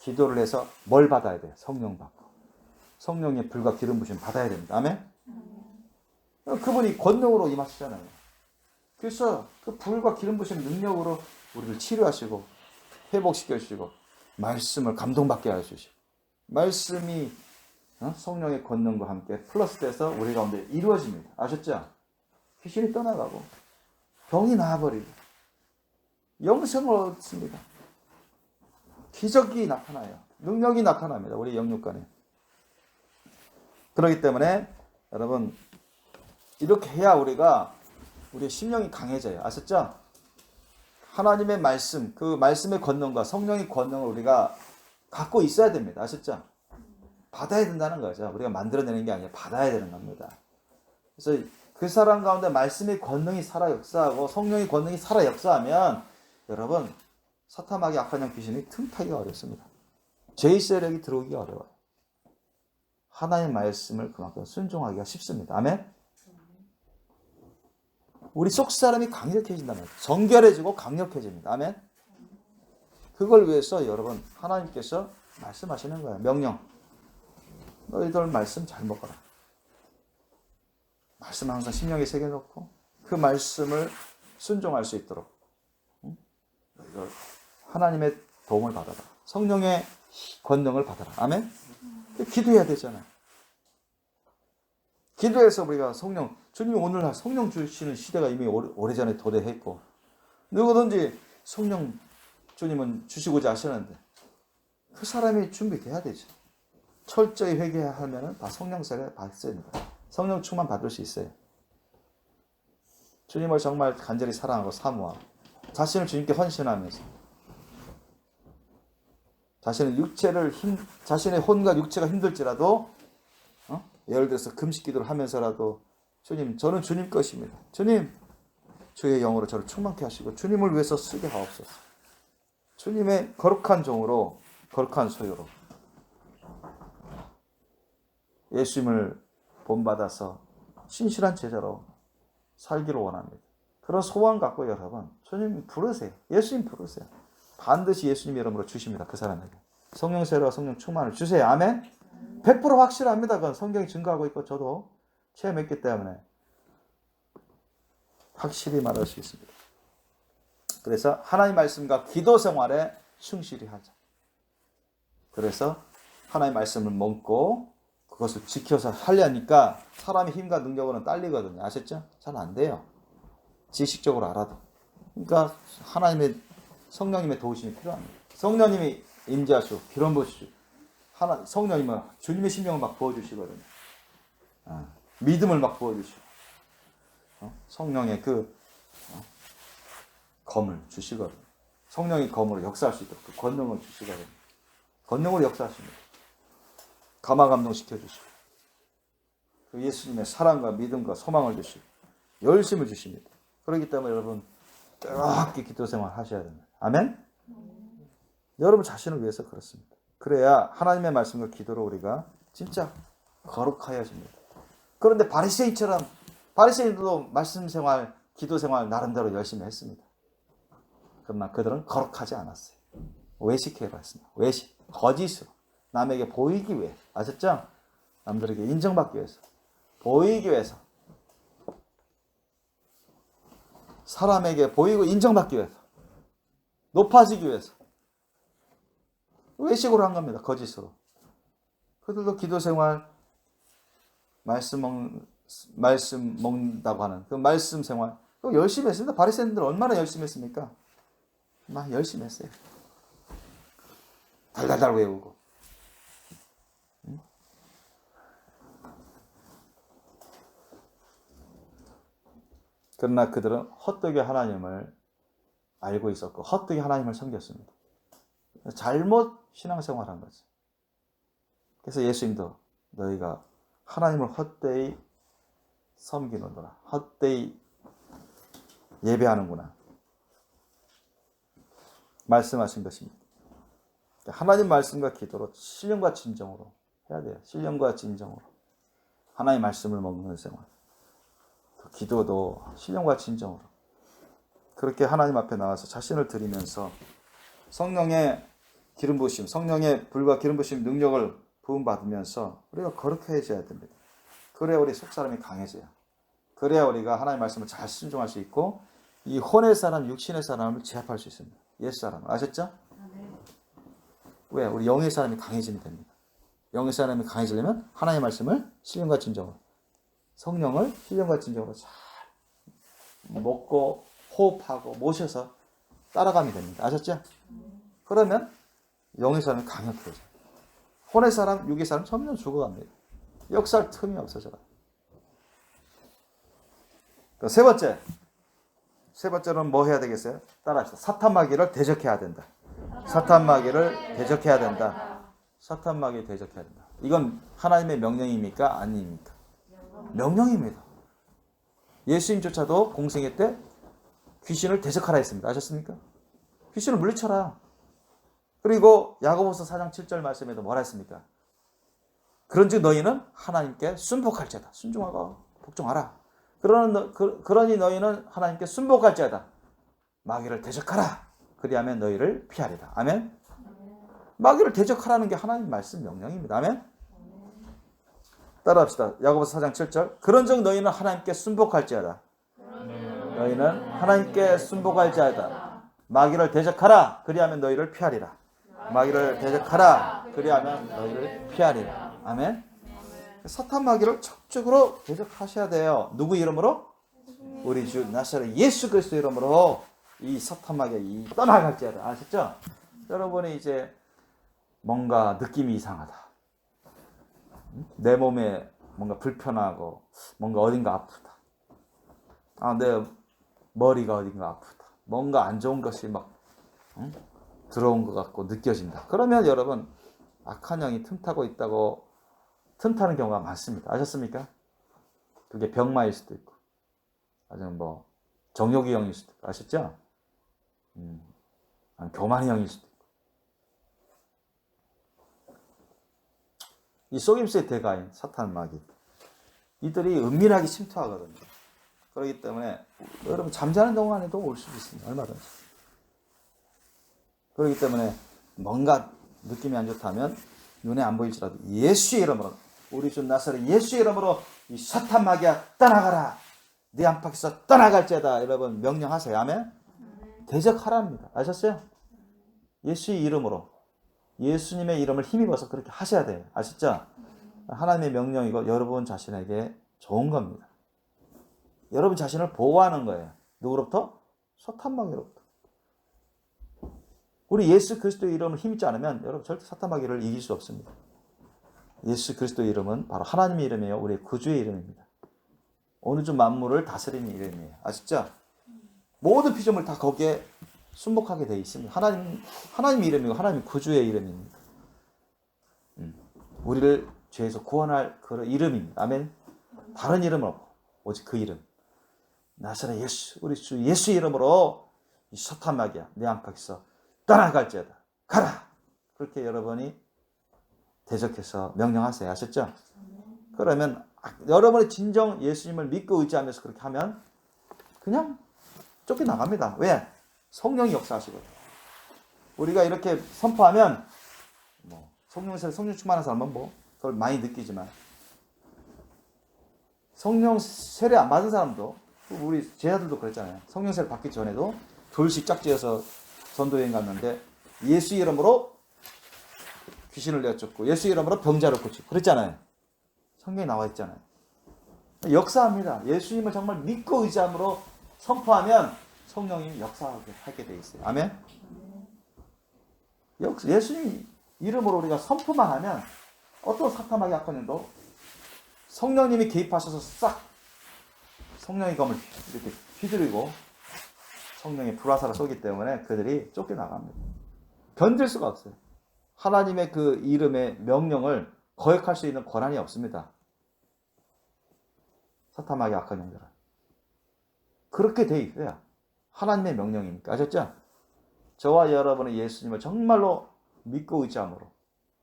기도를 해서 뭘 받아야 돼요? 성령 받고. 성령의 불과 기름 부심 받아야 됩니다. 아멘? 그분이 권능으로 임하시잖아요. 그래서 그 불과 기름 부심 능력으로 우리를 치료하시고 회복시켜 주시고 말씀을 감동받게 해주시고 말씀이 성령의 권능과 함께 플러스돼서 우리 가운데 이루어집니다. 아셨죠? 귀신이 떠나가고 병이 나아버리고 영생을 얻습니다. 기적이 나타나요. 능력이 나타납니다. 우리 영육간에. 그렇기 때문에 여러분 이렇게 해야 우리의 심령이 강해져요. 아셨죠? 하나님의 말씀, 그 말씀의 권능과 성령의 권능을 우리가 갖고 있어야 됩니다. 아셨죠? 받아야 된다는 거죠. 우리가 만들어내는 게 아니라 받아야 되는 겁니다. 그래서 그 사람 가운데 말씀의 권능이 살아 역사하고 성령의 권능이 살아 역사하면 여러분 사탄마귀 악한 영 귀신이 틈타기가 어렵습니다. 죄의 세력이 들어오기가 어려워요. 하나님의 말씀을 그만큼 순종하기가 쉽습니다. 아멘? 우리 속 사람이 강력해진단 말이에요. 정결해지고 강력해집니다. 아멘? 그걸 위해서 여러분 하나님께서 말씀하시는 거예요. 명령. 너희들 말씀 잘 먹어라. 말씀 항상 심령에 새겨놓고 그 말씀을 순종할 수 있도록 너희들 하나님의 도움을 받아라. 성령의 권능을 받아라. 아멘? 기도해야 되잖아요. 기도해서 우리가 성령, 주님이 오늘날 성령 주시는 시대가 이미 오래전에 도래했고, 누구든지 성령 주님은 주시고자 하시는데, 그 사람이 준비돼야 되죠. 철저히 회개하면 다 성령세를 받습니다. 성령 충만 받을 수 있어요. 주님을 정말 간절히 사랑하고 사모하고, 자신을 주님께 헌신하면서, 자신의 혼과 육체가 힘들지라도, 예를 들어서 금식 기도를 하면서라도, 주님, 저는 주님 것입니다. 주님, 주의 영으로 저를 충만케 하시고, 주님을 위해서 쓰게 하옵소서. 주님의 거룩한 종으로, 거룩한 소유로, 예수님을 본받아서 신실한 제자로 살기를 원합니다. 그런 소원 갖고 여러분, 주님 부르세요. 예수님 부르세요. 반드시 예수님 이름으로 주십니다. 그 사람에게. 성령 세례와 성령 충만을 주세요. 아멘? 100% 확실합니다. 그건 성경이 증거하고 있고 저도 체험했기 때문에 확실히 말할 수 있습니다. 그래서 하나님 말씀과 기도 생활에 충실히 하자. 그래서 하나님 말씀을 먹고 그것을 지켜서 하려니까 사람의 힘과 능력으로는 딸리거든요. 아셨죠? 잘 안 돼요. 지식적으로 알아도. 그러니까 하나님의 성령님의 도우심이 필요합니다. 성령님이 임재하시고 기름 부으시고 성령님은 주님의 심령을 막 부어주시거든요. 믿음을 막 부어주시고 성령의 그 검을 주시거든요. 성령의 검으로 역사할 수 있도록 그 권능을 주시거든요. 권능으로 역사하십니다. 감화 감동시켜주시고 그 예수님의 사랑과 믿음과 소망을 주시고 열심을 주십니다. 그렇기 때문에 여러분 뜨겁게 기도 생활 하셔야 됩니다. 아멘? 여러분 자신을 위해서 그렇습니다. 그래야 하나님의 말씀과 기도로 우리가 진짜 거룩하여집니다. 그런데 바리새인들도 말씀 생활, 기도 생활 나름대로 열심히 했습니다. 그러나 그들은 거룩하지 않았어요. 외식해라 했습니다. 외식, 거짓으로 남에게 보이기 위해, 아셨죠? 남들에게 인정받기 위해서, 보이기 위해서, 사람에게 보이고 인정받기 위해서, 높아지기 위해서 외식으로 한 겁니다. 거짓으로. 그들도 기도 생활, 말씀 먹는다고 하는 그 말씀 생활 그거 열심히 했습니다. 바리새인들 얼마나 열심히 했습니까? 막 열심히 했어요. 달달달 외우고. 그러나 그들은 헛되게 하나님을 알고 있었고 헛되게 하나님을 섬겼습니다. 잘못 신앙생활한 거지. 그래서 예수님도 너희가 하나님을 헛되이 섬기는구나. 헛되이 예배하는구나. 말씀하신 것입니다. 하나님 말씀과 기도로 신령과 진정으로 해야 돼요. 신령과 진정으로. 하나님 말씀을 먹는 생활. 기도도 신령과 진정으로. 그렇게 하나님 앞에 나와서 자신을 드리면서 성령의 기름 부으심, 성령의 불과 기름 부으심 능력을 부음받으면서 우리가 거룩해져야 됩니다. 그래야 우리 속사람이 강해져요. 그래야 우리가 하나님의 말씀을 잘 순종할 수 있고 이 혼의 사람, 육신의 사람을 제압할 수 있습니다. 옛사람을. 아셨죠? 왜? 우리 영의 사람이 강해지면 됩니다. 영의 사람이 강해지려면 하나님의 말씀을 신령과 진정으로, 성령을 신령과 진정으로 잘 먹고 호흡하고 모셔서 따라가면 됩니다. 아셨죠? 그러면 영의 사람이 강력해져요. 혼의 사람, 육의 사람 점점 죽어갑니다. 역사할 틈이 없어져요. 세 번째는 뭐 해야 되겠어요? 따라합시다. 사탄마귀를 대적해야 된다. 사탄마귀를 대적해야 된다. 사탄마귀 대적해야 된다. 이건 하나님의 명령입니까? 아닙니까? 명령입니다. 예수님조차도 공생애 때 귀신을 대적하라 했습니다. 아셨습니까? 귀신을 물리쳐라. 그리고 야고보서 4장 7절 말씀에도 뭐라 했습니까? 그런즉 너희는 하나님께 순복할지어다. 순종하고 복종하라. 그러니 너희는 하나님께 순복할지어다. 마귀를 대적하라. 그리하면 너희를 피하리라. 아멘? 마귀를 대적하라는 게 하나님 말씀 명령입니다. 아멘? 따라합시다. 야고보서 4장 7절. 그런즉 너희는 하나님께 순복할지어다. 너희는 하나님께 순복할지어다. 마귀를 대적하라. 그리하면 너희를 피하리라. 마귀를 대적하라. 그리하면 너희를 피하리라. 아멘. 사탄 마귀를 적극적으로 대적하셔야 돼요. 누구 이름으로? 우리 주 나사렛 예수 그리스도 이름으로 이 사탄 마귀 떠나갈지어다. 아셨죠? 여러분이 이제 뭔가 느낌이 이상하다. 내 몸에 뭔가 불편하고 뭔가 어딘가 아프다. 내 머리가 어딘가 아프다. 뭔가 안 좋은 것이 막 들어온 것 같고 느껴진다. 그러면 여러분 악한 영이 틈타고 있다고 틈타는 경우가 많습니다. 아셨습니까? 그게 병마일 수도 있고 아니면 뭐 정욕의 영일 수도 있고 아셨죠? 교만의 영일 수도 있고 이 속임수의 대가인 사탄 마귀 이들이 은밀하게 침투하거든요. 그렇기 때문에 여러분 잠자는 동안에도 올 수도 있습니다. 얼마든지. 그렇기 때문에 뭔가 느낌이 안 좋다면 눈에 안 보일지라도 예수의 이름으로 우리 주 나사렛 예수의 이름으로 이 사탄 마귀야 떠나가라. 네 안팎에서 떠나갈지어다. 여러분 명령하세요. 아멘. 대적하랍니다. 아셨어요? 예수의 이름으로 예수님의 이름을 힘입어서 그렇게 하셔야 돼요. 아셨죠? 하나님의 명령이고 여러분 자신에게 좋은 겁니다. 여러분 자신을 보호하는 거예요. 누구로부터? 사탄 마귀로부터. 우리 예수 그리스도의 이름을 힘입지 않으면 여러분 절대 사탄 마귀를 이길 수 없습니다. 예수 그리스도의 이름은 바로 하나님의 이름이에요. 우리의 구주의 이름입니다. 어느 주 만물을 다스리는 이름이에요. 아시죠? 모든 피조물 다 거기에 순복하게 되어 있습니다. 하나님의 이름이고 하나님의 구주의 이름입니다. 우리를 죄에서 구원할 그런 이름입니다. 아멘. 다른 이름은 없고 오직 그 이름. 나사렛 예수, 우리 주 예수의 이름으로 이 사탄 마귀야 내 안팎에서 떠나갈지어다. 가라. 그렇게 여러분이 대적해서 명령하세요. 아셨죠? 그러면 여러분이 진정 예수님을 믿고 의지하면서 그렇게 하면 그냥 쫓겨나갑니다. 왜? 성령이 역사하시거든요. 우리가 이렇게 선포하면 성령 충만한 사람은 그걸 많이 느끼지만 성령 세례 안 받은 사람도 우리 제자들도 그랬잖아요. 성령 세례 받기 전에도 둘씩 짝지어서 전도여행 갔는데 예수 이름으로 귀신을 내쫓고 예수 이름으로 병자를 고치고 그랬잖아요. 성경에 나와 있잖아요. 역사합니다. 예수님을 정말 믿고 의지함으로 선포하면 성령이 역사하게 돼 있어요. 아멘. 예수님 이름으로 우리가 선포만 하면 어떤 사탄 마귀 악한 영도 성령님이 개입하셔서 싹 성령의 검을 이렇게 휘두르고 성령의 불화살을 쏘기 때문에 그들이 쫓겨나갑니다. 견딜 수가 없어요. 하나님의 그 이름의 명령을 거역할 수 있는 권한이 없습니다. 사탄 마귀 악한 영들은 그렇게 돼 있어요. 하나님의 명령이니까. 아셨죠? 저와 여러분은 예수님을 정말로 믿고 의지함으로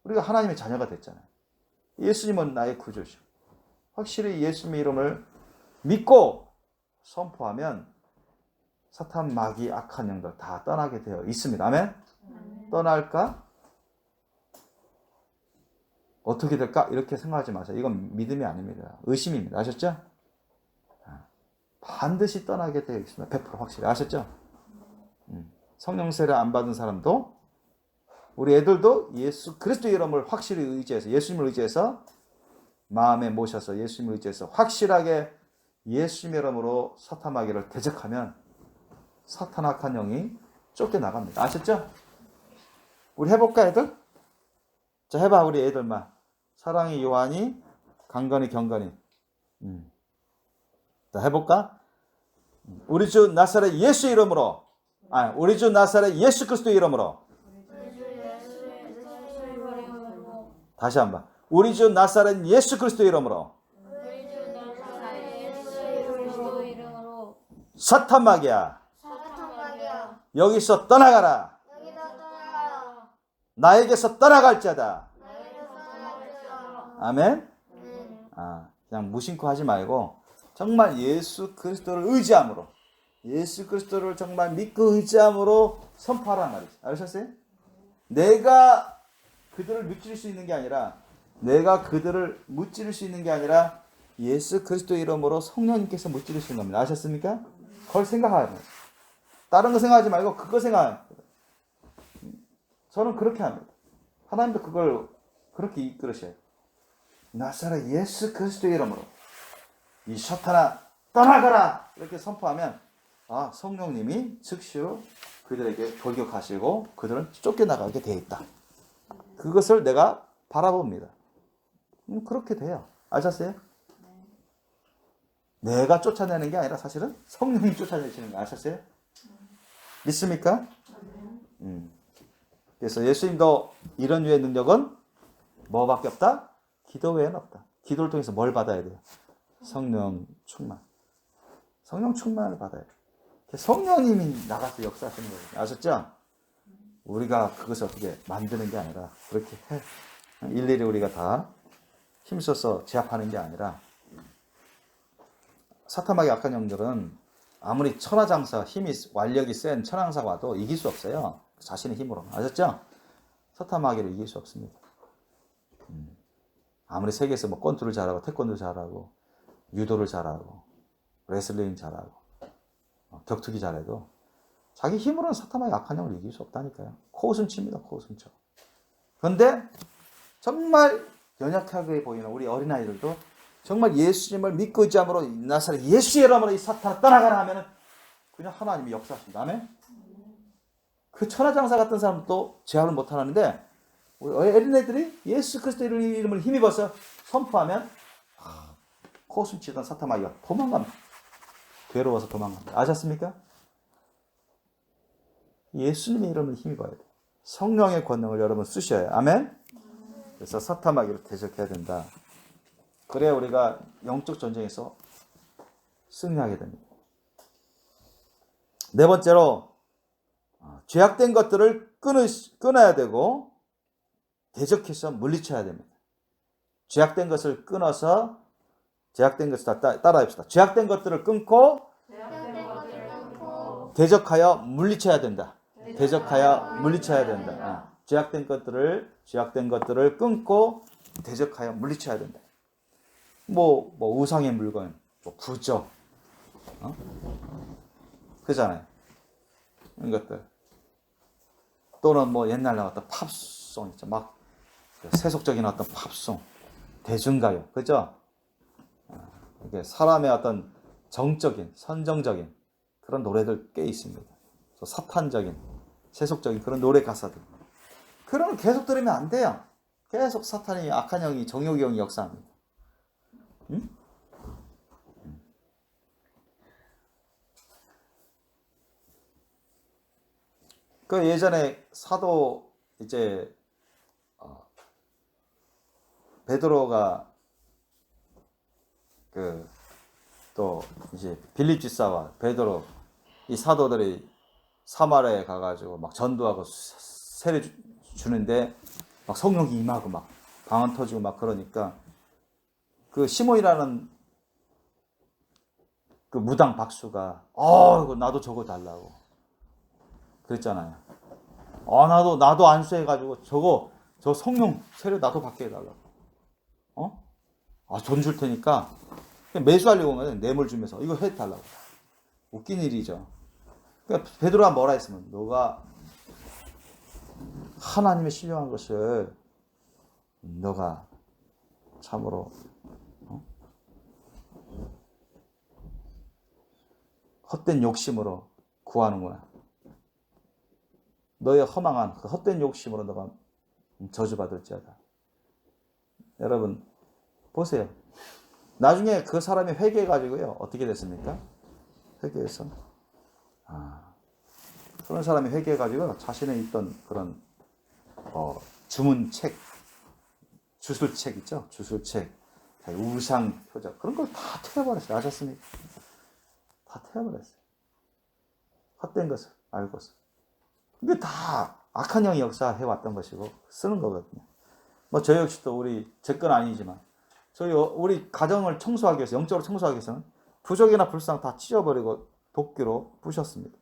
우리가 하나님의 자녀가 됐잖아요. 예수님은 나의 구주시오. 확실히 예수님의 이름을 믿고 선포하면 사탄 마귀 악한 영들 다 떠나게 되어 있습니다. 아멘? 떠날까? 어떻게 될까? 이렇게 생각하지 마세요. 이건 믿음이 아닙니다. 의심입니다. 아셨죠? 반드시 떠나게 되어 있습니다. 100% 확실히. 아셨죠? 성령 세례 안 받은 사람도 우리 애들도 예수 그리스도 이름을 확실히 의지해서 예수님을 의지해서 마음에 모셔서 예수님을 의지해서 확실하게 예수님 이름으로 사탄 마귀를 대적하면 사탄 악한 영이 쫓겨나갑니다. 아셨죠? 우리 해볼까 애들? 자 해봐 우리 애들만. 사랑이 요한이 강건이 경건이. 자 해볼까? 우리 주 나사렛 예수 이름으로 우리 주 나사렛 예수 그리스도 이름으로 다시 한번 우리 주 나사렛 예수 그리스도 이름으로 사탄 마귀야 여기서 떠나가라. 나에게서 떠나갈지어다. 아멘. 그냥 무심코 하지 말고 정말 예수 그리스도를 의지함으로 예수 그리스도를 정말 믿고 의지함으로 선포하란 말이죠. 아셨어요? 내가 그들을 무찌를 수 있는 게 아니라 내가 그들을 무찌를 수 있는 게 아니라 예수 그리스도 이름으로 성령님께서 무찌를 수 있는 겁니다. 아셨습니까? 그걸 생각하는 거예요. 다른 거 생각하지 말고 그거 생각하는 거예요. 저는 그렇게 합니다. 하나님도 그걸 그렇게 이끌으셔요. 나사렛 예수 그리스도의 이름으로 이 사탄아 떠나가라 이렇게 선포하면 성령님이 즉시로 그들에게 돌격하시고 그들은 쫓겨나가게 되어 있다. 그것을 내가 바라봅니다. 그렇게 돼요. 아셨어요? 내가 쫓아내는 게 아니라 사실은 성령이 쫓아내시는 거 아셨어요? 믿습니까? 그래서 예수님도 이런 유의 능력은 뭐밖에 없다? 기도 외에는 없다. 기도를 통해서 뭘 받아야 돼요? 성령 충만. 성령 충만을 받아야 돼요. 성령님이 나가서 역사하시는 거예요. 아셨죠? 우리가 그것을 어떻게 만드는 게 아니라 그렇게 일일이 우리가 다 힘써서 제압하는 게 아니라 사탄마귀 악한 영들은 아무리 천하장사 힘이 완력이 센 천하장사가 와도 이길 수 없어요. 자신의 힘으로. 아셨죠? 사탄마귀를 이길 수 없습니다. 아무리 세계에서 뭐 권투를 잘하고 태권도 잘하고 유도를 잘하고 레슬링 잘하고 격투기 잘해도 자기 힘으로는 사탄마귀 악한 영을 이길 수 없다니까요. 코웃음 칩니다. 코웃음 쳐. 그런데 정말 연약하게 보이는 우리 어린아이들도 정말 예수님을 믿고 있자므로 나사렛 예수의 이름으로 이 사탄을 떠나가라 하면은 그냥 하나님이 역사하십니다. 아멘? 그 천하장사 같은 사람도 제한을 못 하는데 우리 어린애들이 예수 그리스도의 이름을 힘입어서 선포하면 코웃음 치던 사탄마귀가 도망갑니다. 괴로워서 도망갑니다. 아셨습니까? 예수님의 이름을 힘입어야 돼요. 성령의 권능을 여러분 쓰셔야 해요. 아멘? 그래서 사탄마귀를 대적해야 된다. 그래야 우리가 영적 전쟁에서 승리하게 됩니다. 네 번째로 죄악된 것들을 끊어야 되고 대적해서 물리쳐야 됩니다. 죄악된 것을 끊어서 죄악된 것을 따라합시다. 죄악된 것들을 끊고 대적하여 물리쳐야 된다. 대적하여 물리쳐야 된다. 죄악된 것들을 끊고 대적하여 물리쳐야 된다. 뭐 우상의 물건, 뭐 부적, 그잖아요. 이런 것들. 또는 뭐 옛날 나왔던 팝송 있죠. 막 세속적인 어떤 팝송, 대중가요, 그죠? 이게 사람의 어떤 정적인, 선정적인 그런 노래들 꽤 있습니다. 사탄적인, 세속적인 그런 노래 가사들. 그런 거 계속 들으면 안 돼요. 계속 사탄이, 악한 영이, 정욕의 영이 역사합니다. 응? 그 예전에 사도 이제 베드로가 또 이제 빌립 집사와 베드로 이 사도들이 사마리아에 가가지고 막 전도하고 세례 주는데 막 성령이 임하고 막 방언 터지고 막 그러니까 그 시몬이라는 그 무당 박수가 나도 저거 달라고 그랬잖아요. 나도 안수해가지고 저 성령 세례 나도 받게 해달라고. 돈 줄 테니까 매수하려고 하면 뇌물 주면서 이거 해달라고. 웃긴 일이죠. 그러니까 베드로가 뭐라 했으면 너가 하나님의 신령한 것을 너가 참으로 헛된 욕심으로 구하는구나. 너의 허망한 그 헛된 욕심으로 너가 저주받을지어다. 여러분 보세요. 나중에 그 사람이 회개해가지고요. 어떻게 됐습니까? 회개해서 그런 사람이 회개해가지고 자신의 있던 그런 주문책, 주술책 있죠? 주술책, 우상 표적 그런 걸 다 태워버렸어요. 아셨습니까? 다 태워버렸어요. 헛된 것을 알고서. 이게 다 악한 영이 역사해왔던 것이고 쓰는 거거든요. 뭐 저 역시도 제 건 아니지만 우리 가정을 청소하기 위해서, 영적으로 청소하기 위해서는 부적이나 불상 다 찢어버리고 도끼로 부셨습니다.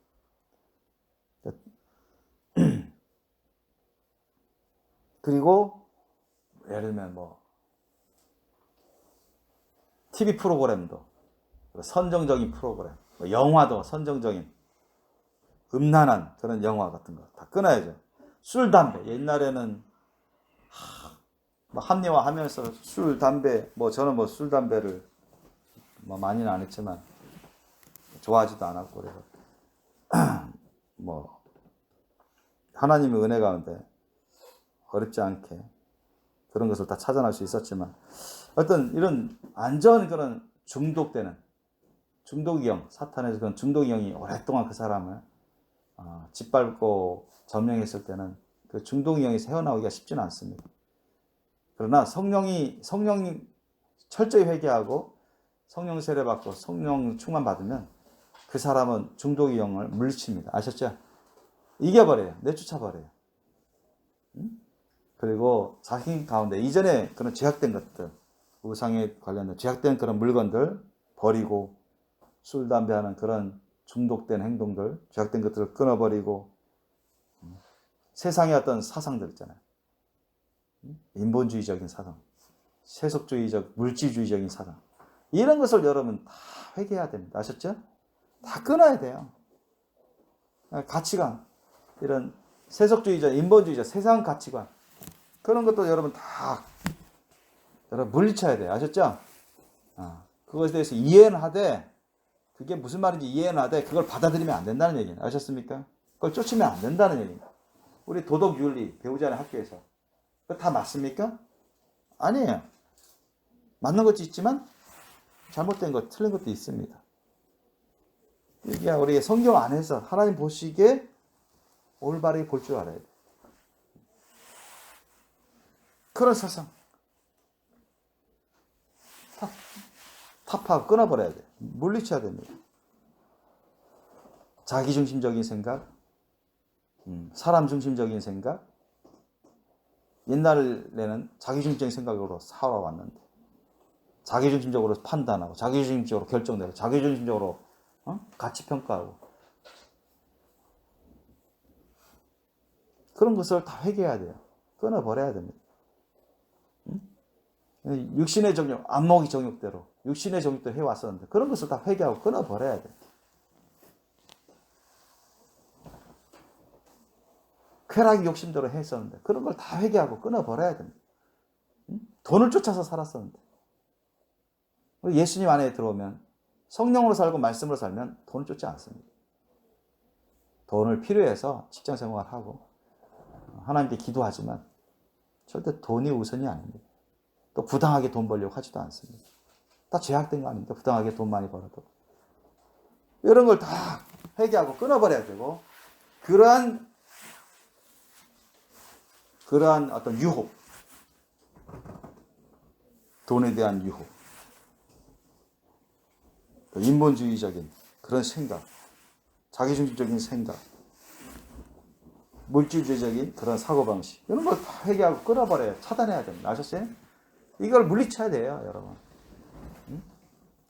그리고 예를 들면 TV 프로그램도 선정적인 프로그램, 영화도 선정적인 음란한 그런 영화 같은 거 다 끊어야죠. 술, 담배. 옛날에는 합리화하면서 술, 담배, 저는 술, 담배를 많이는 안 했지만 좋아하지도 않았고 그래서 하나님의 은혜 가운데 어렵지 않게 그런 것을 다 찾아낼 수 있었지만 어떤 이런 안전 그런 중독이형, 사탄에서 그런 중독이형이 오랫동안 그 사람을 짓밟고 점령했을 때는 그 중독이형이 헤어나오기가 쉽지는 않습니다. 그러나 성령이 철저히 회개하고 성령 세례 받고 성령 충만 받으면 그 사람은 중독의 영을 물리칩니다. 아셨죠? 이겨버려요. 내쫓아버려요. 그리고 자기 가운데 이전에 그런 죄악된 것들, 우상에 관련된 죄악된 그런 물건들 버리고 술, 담배 하는 그런 중독된 행동들, 죄악된 것들을 끊어버리고 세상의 어떤 사상들 있잖아요. 인본주의적인 사상, 세속주의적, 물질주의적인 사상 이런 것을 여러분 다 회개해야 됩니다. 아셨죠? 다 끊어야 돼요. 가치관, 이런 세속주의자, 인본주의자, 세상 가치관 그런 것도 여러분 다 물리쳐야 돼요. 아셨죠? 그것에 대해서 이해는 하되 그게 무슨 말인지 이해는 하되 그걸 받아들이면 안 된다는 얘기예요. 아셨습니까? 그걸 쫓으면 안 된다는 얘기입니다. 우리 도덕윤리 배우잖아요. 학교에서. 그거 다 맞습니까? 아니에요. 맞는 것도 있지만 잘못된 것, 틀린 것도 있습니다. 이게 우리 성경 안에서 하나님 보시기에 올바르게 볼 줄 알아야 돼요. 그런 사상 타파하고 끊어버려야 돼요. 물리쳐야 됩니다. 자기중심적인 생각, 사람 중심적인 생각, 옛날에는 자기중심적인 생각으로 살아왔는데 자기중심적으로 판단하고 자기중심적으로 결정내고 자기중심적으로 가치평가하고 그런 것을 다 회개해야 돼요. 끊어버려야 됩니다. 육신의 정욕, 안목의 정욕대로 육신의 정욕대로 해왔었는데 그런 것을 다 회개하고 끊어버려야 돼요. 쾌락의 욕심대로 했었는데 그런 걸 다 회개하고 끊어버려야 됩니다. 돈을 쫓아서 살았었는데 예수님 안에 들어오면 성령으로 살고 말씀으로 살면 돈을 쫓지 않습니다. 돈을 필요해서 직장 생활하고 하나님께 기도하지만 절대 돈이 우선이 아닙니다. 또 부당하게 돈 벌려고 하지도 않습니다. 다 죄악된 거 아닙니까? 부당하게 돈 많이 벌어도. 이런 걸 다 회개하고 끊어버려야 되고 그러한 어떤 유혹, 돈에 대한 유혹, 인본주의적인 그런 생각, 자기중심적인 생각, 물질주의적인 그런 사고방식 이런 걸 다 회개하고 끊어버려야 차단해야 됩니다. 아셨어요? 이걸 물리쳐야 돼요, 여러분.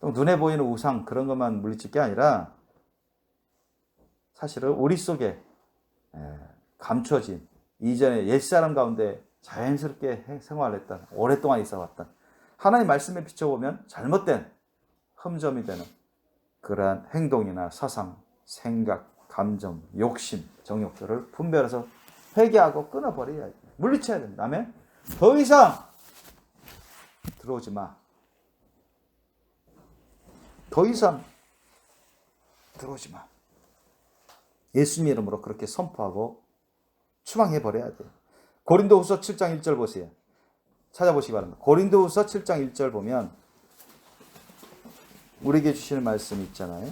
또 눈에 보이는 우상 그런 것만 물리칠 게 아니라 사실은 우리 속에 감춰진 이전에 옛사람 가운데 자연스럽게 생활했던 오랫동안 있어왔던 하나님 말씀에 비춰보면 잘못된 흠점이 되는 그러한 행동이나 사상, 생각, 감정, 욕심, 정욕들을 분별해서 회개하고 끊어버려야 돼요. 물리쳐야 됩니다. 아멘? 더 이상 들어오지 마. 더 이상 들어오지 마. 예수님 이름으로 그렇게 선포하고 추방해버려야 돼요. 고린도후서 7장 1절 보세요. 찾아보시기 바랍니다. 고린도후서 7장 1절 보면 우리에게 주시는 말씀이 있잖아요.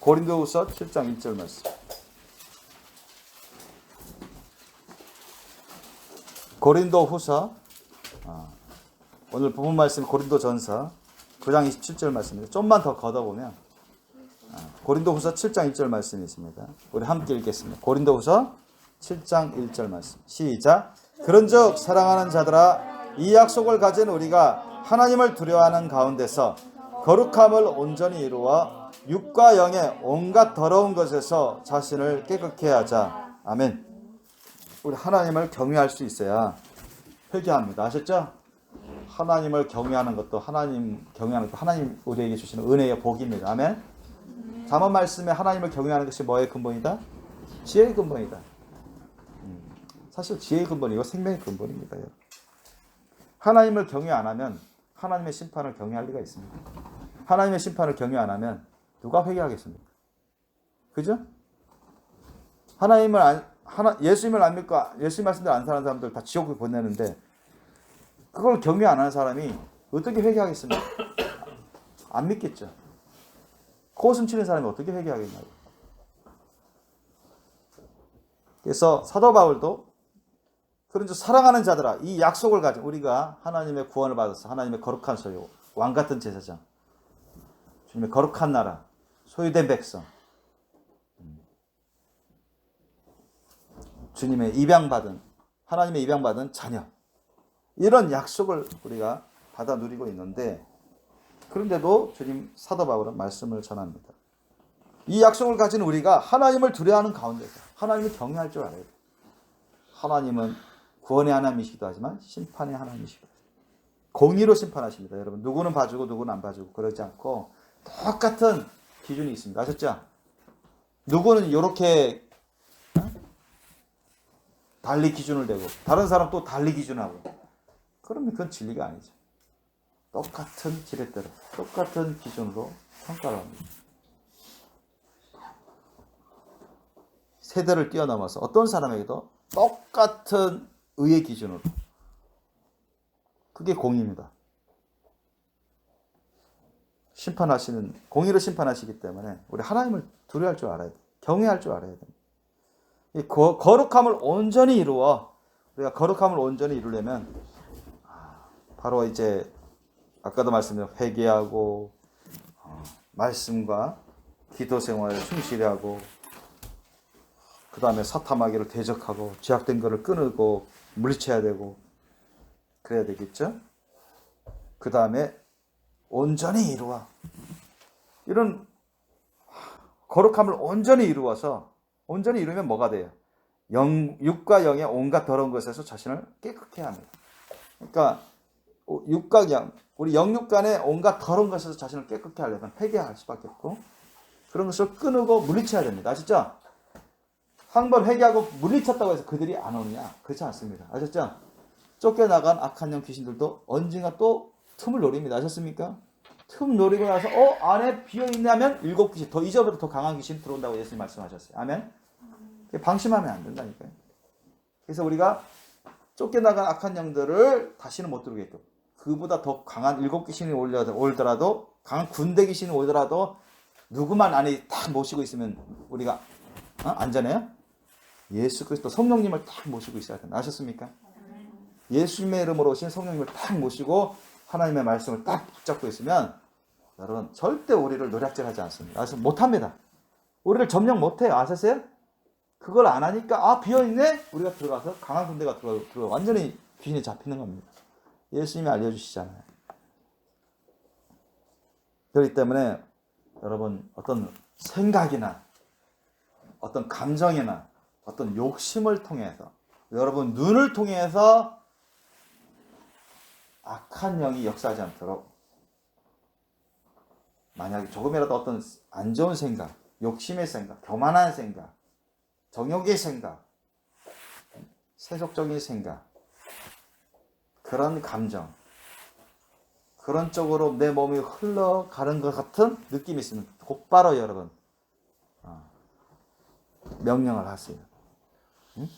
고린도후서 7장 1절 말씀. 고린도후서 오늘 본문 말씀 고린도전서 9장 27절 말씀입니다. 좀만 더 걷어보면 고린도후서 7장 1절 말씀이 있습니다. 우리 함께 읽겠습니다. 고린도후서 7장 1절 말씀. 시작. 그런즉 사랑하는 자들아 이 약속을 가진 우리가 하나님을 두려워하는 가운데서 거룩함을 온전히 이루어 육과 영의 온갖 더러운 것에서 자신을 깨끗게 하자. 아멘. 우리 하나님을 경외할 수 있어야 회개합니다. 아셨죠? 하나님을 경외하는 것도 하나님 우리에게 주시는 은혜의 복입니다. 아멘. 잠언 말씀에 하나님을 경외하는 것이 뭐의 근본이다? 지혜의 근본이다. 사실 지혜의 근본이고 생명의 근본입니다. 하나님을 경외 안 하면 하나님의 심판을 경외할 리가 있습니다. 하나님의 심판을 경외 안 하면 누가 회개하겠습니까? 그죠? 예수님을 안 믿고 예수님 말씀대로 안 사는 사람들 다 지옥을 보내는데 그걸 경외 안 하는 사람이 어떻게 회개하겠습니까? 안 믿겠죠. 코웃음 치는 사람이 어떻게 회개하겠냐고. 그래서 사도 바울도 그런 사랑하는 자들아, 이 약속을 가진 우리가 하나님의 구원을 받아서 하나님의 거룩한 소유, 왕 같은 제사장, 주님의 거룩한 나라, 소유된 백성, 주님의 하나님의 입양받은 자녀, 이런 약속을 우리가 받아 누리고 있는데, 그런데도 주님 사도 바울은 말씀을 전합니다. 이 약속을 가진 우리가 하나님을 두려워하는 가운데서 하나님을 경외할 줄 알아야 돼요. 하나님은 구원의 하나님이시기도 하지만 심판의 하나님이시기도 해요. 공의로 심판하십니다. 여러분, 누구는 봐주고 누구는 안 봐주고 그러지 않고 똑같은 기준이 있습니다. 아셨죠? 누구는 이렇게 달리 기준을 대고 다른 사람 또 달리 기준하고 그러면 그건 진리가 아니죠. 똑같은 지렛대로 똑같은 기준으로 평가를 합니다. 세대를 뛰어넘어서 어떤 사람에게도 똑같은 의의 기준으로, 그게 공의입니다. 공의로 심판하시기 때문에 우리 하나님을 두려워할 줄 알아야 돼요. 경외할 줄 알아야 됩니다. 이 거룩함을 온전히 이루어, 우리가 거룩함을 온전히 이루려면 바로 이제 아까도 말씀드린 회개하고 말씀과 기도 생활을 충실히 하고, 그 다음에 사탐마귀를 대적하고 죄악된 것을 끊고 물리쳐야 되고 그래야 되겠죠. 그 다음에 온전히 이루어, 이런 거룩함을 온전히 이루어서, 온전히 이루면 뭐가 돼요? 육과 영의 온갖 더러운 것에서 자신을 깨끗게 합니다. 그러니까 육과 영, 우리 영육 간의 온갖 더러운 것에서 자신을 깨끗게 하려면 회개할 수밖에 없고, 그런 것을 끊고 물리쳐야 됩니다. 아시죠? 한 번 회개하고 물리쳤다고 해서 그들이 안 오느냐? 그렇지 않습니다. 아셨죠? 쫓겨나간 악한 영 귀신들도 언젠가 또 틈을 노립니다. 아셨습니까? 틈 노리고 나서 안에 비어있네 하면 7귀신, 더 이전보다 더 강한 귀신 들어온다고 예수님 말씀하셨어요. 아멘? 방심하면 안 된다니까요. 그래서 우리가 쫓겨나간 악한 영들을 다시는 못 들어오게끔, 그보다 더 강한 7귀신이 올더라도, 강한 군대 귀신이 오더라도 누구만 안에 딱 모시고 있으면 우리가 안전해요? 예수 그리스도 성령님을 딱 모시고 있어야 된다. 아셨습니까? 예수님의 이름으로 오신 성령님을 딱 모시고 하나님의 말씀을 딱 붙잡고 있으면 여러분 절대 우리를 노략질하지 않습니다. 그래서 못합니다. 우리를 점령 못해요. 아셨어요? 그걸 안 하니까 비어있네? 우리가 들어가서 강한 군대가 들어가 완전히 귀신이 잡히는 겁니다. 예수님이 알려주시잖아요. 그렇기 때문에 여러분 어떤 생각이나 어떤 감정이나 어떤 욕심을 통해서, 여러분 눈을 통해서 악한 영이 역사하지 않도록, 만약에 조금이라도 어떤 안 좋은 생각, 욕심의 생각, 교만한 생각, 정욕의 생각, 세속적인 생각, 그런 감정, 그런 쪽으로 내 몸이 흘러가는 것 같은 느낌이 있으면 곧바로 여러분 명령을 하세요. 응?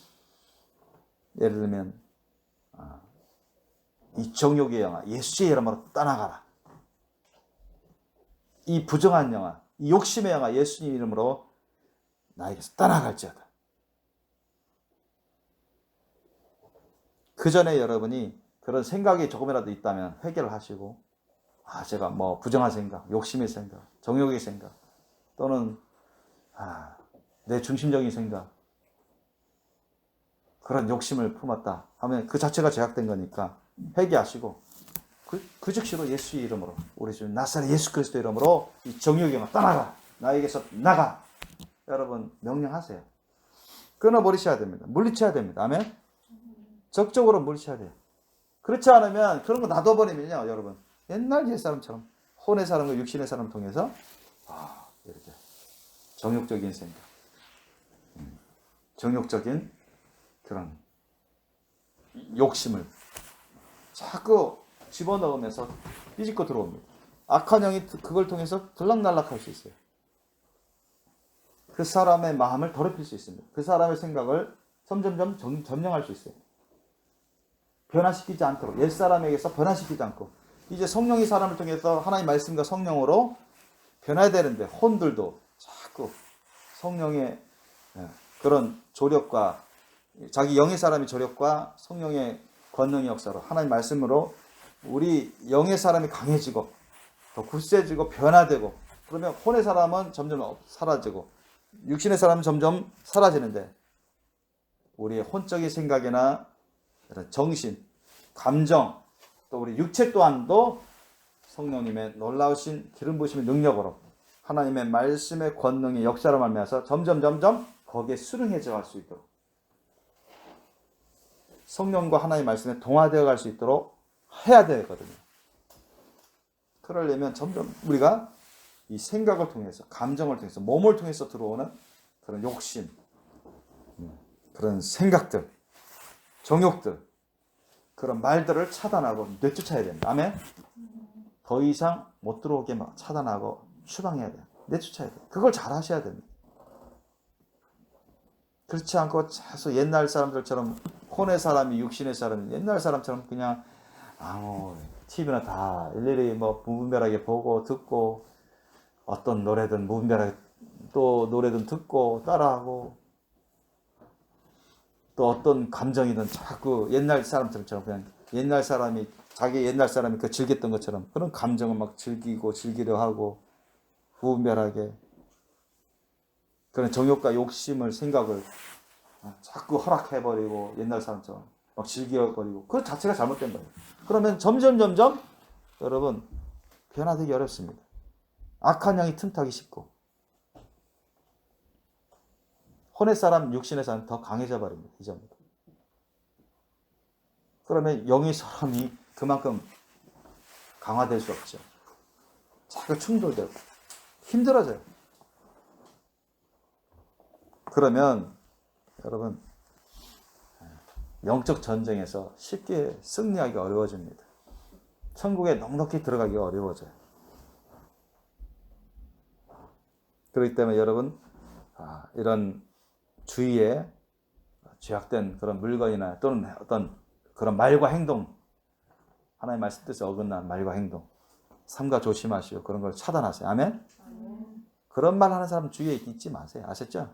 예를 들면 이 정욕의 영아 예수의 이름으로 떠나가라. 이 부정한 영아, 이 욕심의 영아 예수님 이름으로 나에게서 떠나갈지어다. 그 전에 여러분이 그런 생각이 조금이라도 있다면 회개를 하시고, 제가 부정한 생각, 욕심의 생각, 정욕의 생각, 또는 내 중심적인 생각, 그런 욕심을 품었다 하면 그 자체가 제약된 거니까 회개하시고, 그 즉시로 예수의 이름으로, 우리 주 나사렛 예수 그리스도 이름으로 이 정욕의 영아 떠나가, 나에게서 나가. 여러분 명령하세요. 끊어버리셔야 됩니다. 물리쳐야 됩니다. 아멘. 적극적으로 물리쳐야 돼요. 그렇지 않으면, 그런 거 놔둬버리면요 여러분, 옛날 옛사람처럼 혼의 사람과 육신의 사람을 통해서 이렇게 정욕적인 생각, 정욕적인 그런 욕심을 자꾸 집어넣으면서 삐집고 들어옵니다. 악한 영이 그걸 통해서 들락날락할 수 있어요. 그 사람의 마음을 더럽힐 수 있습니다. 그 사람의 생각을 점점점 점령할 수 있어요. 변화시키지 않도록, 옛사람에게서 변화시키지 않고, 이제 성령이 사람을 통해서 하나님의 말씀과 성령으로 변화해야 되는데, 혼들도 자꾸 성령의 그런 조력과, 자기 영의 사람의 조력과 성령의 권능의 역사로, 하나님의 말씀으로 우리 영의 사람이 강해지고 더 굳세지고 변화되고, 그러면 혼의 사람은 점점 사라지고 육신의 사람은 점점 사라지는데, 우리의 혼적인 생각이나 정신, 감정, 또 우리 육체 또한도 성령님의 놀라우신 기름 부으심의 능력으로 하나님의 말씀의 권능의 역사로 말미암아서 점점 거기에 수능해져 갈 수 있도록, 성령과 하나님의 말씀에 동화되어 갈 수 있도록 해야 되거든요. 그러려면 점점 우리가 이 생각을 통해서, 감정을 통해서, 몸을 통해서 들어오는 그런 욕심, 그런 생각들, 정욕들, 그런 말들을 차단하고 내쫓아야 됩니다. 아멘? 더 이상 못 들어오게 막 차단하고 추방해야 돼요. 내쫓아야 돼요. 그걸 잘 하셔야 됩니다. 그렇지 않고 계속 옛날 사람들처럼, 혼의 사람이 육신의 사람이 옛날 사람처럼 그냥 TV나 다 일일이 뭐 무분별하게 보고 듣고, 어떤 노래든 무분별하게 또 노래든 듣고 따라하고, 또 어떤 감정이든 자꾸 옛날 사람들처럼 그냥 옛날 사람이, 자기 옛날 사람이 그 즐겼던 것처럼 그런 감정을 막 즐기려 하고, 무분별하게 그런 정욕과 욕심을, 생각을 자꾸 허락해버리고 옛날 사람처럼 막 즐겨버리고, 그 자체가 잘못된 거예요. 그러면 점점 여러분 변화되기 어렵습니다. 악한 영이 틈타기 쉽고, 혼의 사람, 육신의 사람 더 강해져 버립니다. 이전보다. 그러면 영의 사람이 그만큼 강화될 수 없죠. 자꾸 충돌되고 힘들어져요. 그러면 여러분 영적 전쟁에서 쉽게 승리하기 어려워집니다. 천국에 넉넉히 들어가기가 어려워져요. 그렇기 때문에 여러분, 이런 주위에 죄악된 그런 물건이나 또는 어떤 그런 말과 행동, 하나님의 말씀 뜻에 어긋난 말과 행동, 삼가 조심하시고 그런 걸 차단하세요. 아멘? 그런 말 하는 사람 주위에 있지 마세요. 아셨죠?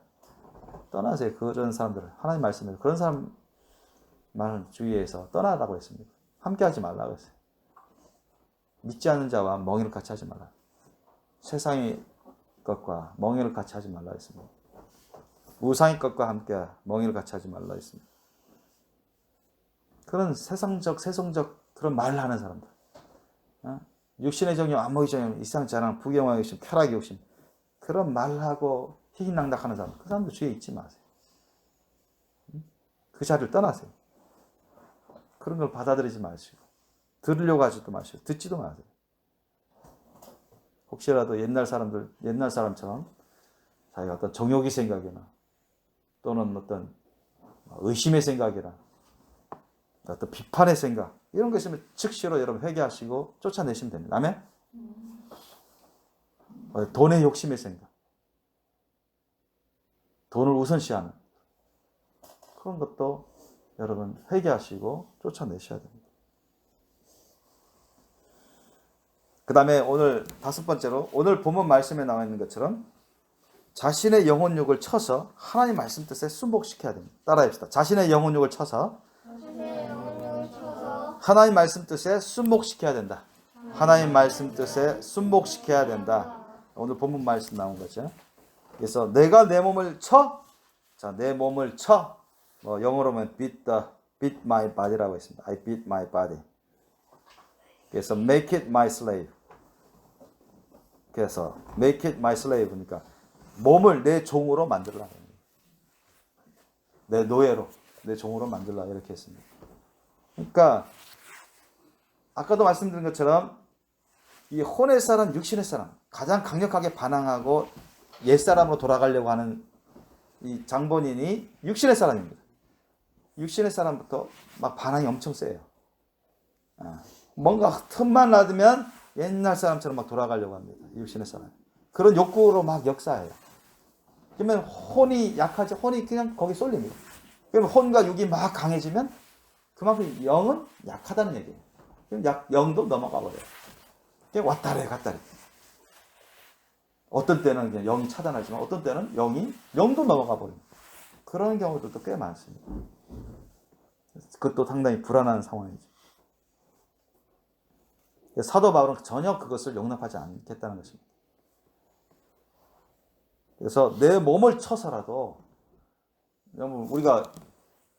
떠나세요. 그런 사람들을. 하나님 말씀에서 그런 사람 말 주위에서 떠나라고 했습니다. 함께 하지 말라고 했어요. 믿지 않는 자와 멍에를 같이 하지 말라. 세상의 것과 멍에를 같이 하지 말라 했습니다. 우상의 것과 함께 멍에를 같이 하지 말라 했습니다. 그런 세성적 그런 말을 하는 사람들, 육신의 정욕, 안목의 정욕, 이상 자랑, 부경화의 욕심, 쾌락의 욕심, 그런 말하고 희희낙낙하는 사람, 그 사람들 주위에 있지 마세요. 그 자리를 떠나세요. 그런 걸 받아들이지 마시고, 들으려고 하지도 마시고, 듣지도 마세요. 혹시라도 옛날 사람처럼 자기가 어떤 정욕의 생각이나 또는 어떤 의심의 생각이나 어떤 비판의 생각, 이런 거 있으면 즉시로 여러분 회개하시고 쫓아내시면 됩니다. 아멘? 돈의 욕심의 생각, 돈을 우선시하는 그런 것도 여러분 회개하시고 쫓아내셔야 됩니다. 그 다음에 오늘 5번째로, 오늘 본문 말씀에 나와 있는 것처럼 자신의 영혼욕을 쳐서 하나님 말씀 뜻에 순복시켜야 됩니다. 따라합시다. 자신의 영혼욕을 쳐서 하나님 말씀 뜻에 순복시켜야 된다. 하나님 말씀 뜻에 순복시켜야 된다. 오늘 본문 말씀 나온 거죠. 그래서 내가 내 몸을 쳐, 자, 내 몸을 쳐, 영어로 하면 beat my body라고 했습니다. I beat my body. 그래서 make it my slave. 그래서 make it my slave, 그러니까 몸을 내 종으로 만들라. 내 노예로, 내 종으로 만들라, 이렇게 했습니다. 그러니까 아까도 말씀드린 것처럼 이 혼의 사람, 육신의 사람, 가장 강력하게 반항하고 옛사람으로 돌아가려고 하는 이 장본인이 육신의 사람입니다. 육신의 사람부터 막 반항이 엄청 세요. 뭔가 틈만 놔두면 옛날 사람처럼 막 돌아가려고 합니다. 육신의 사람. 그런 욕구로 막 역사해요. 그러면 혼이 약하지, 혼이 그냥 거기 쏠립니다. 그러면 혼과 육이 막 강해지면 그만큼 영은 약하다는 얘기예요. 그럼 영도 넘어가 버려요. 그냥 왔다리 갔다리. 어떤 때는 그냥 영이 차단하지만 어떤 때는 영도 넘어가 버립니다. 그런 경우들도 꽤 많습니다. 그것도 상당히 불안한 상황이죠. 사도 바울은 전혀 그것을 용납하지 않겠다는 것입니다. 그래서 내 몸을 쳐서라도, 우리가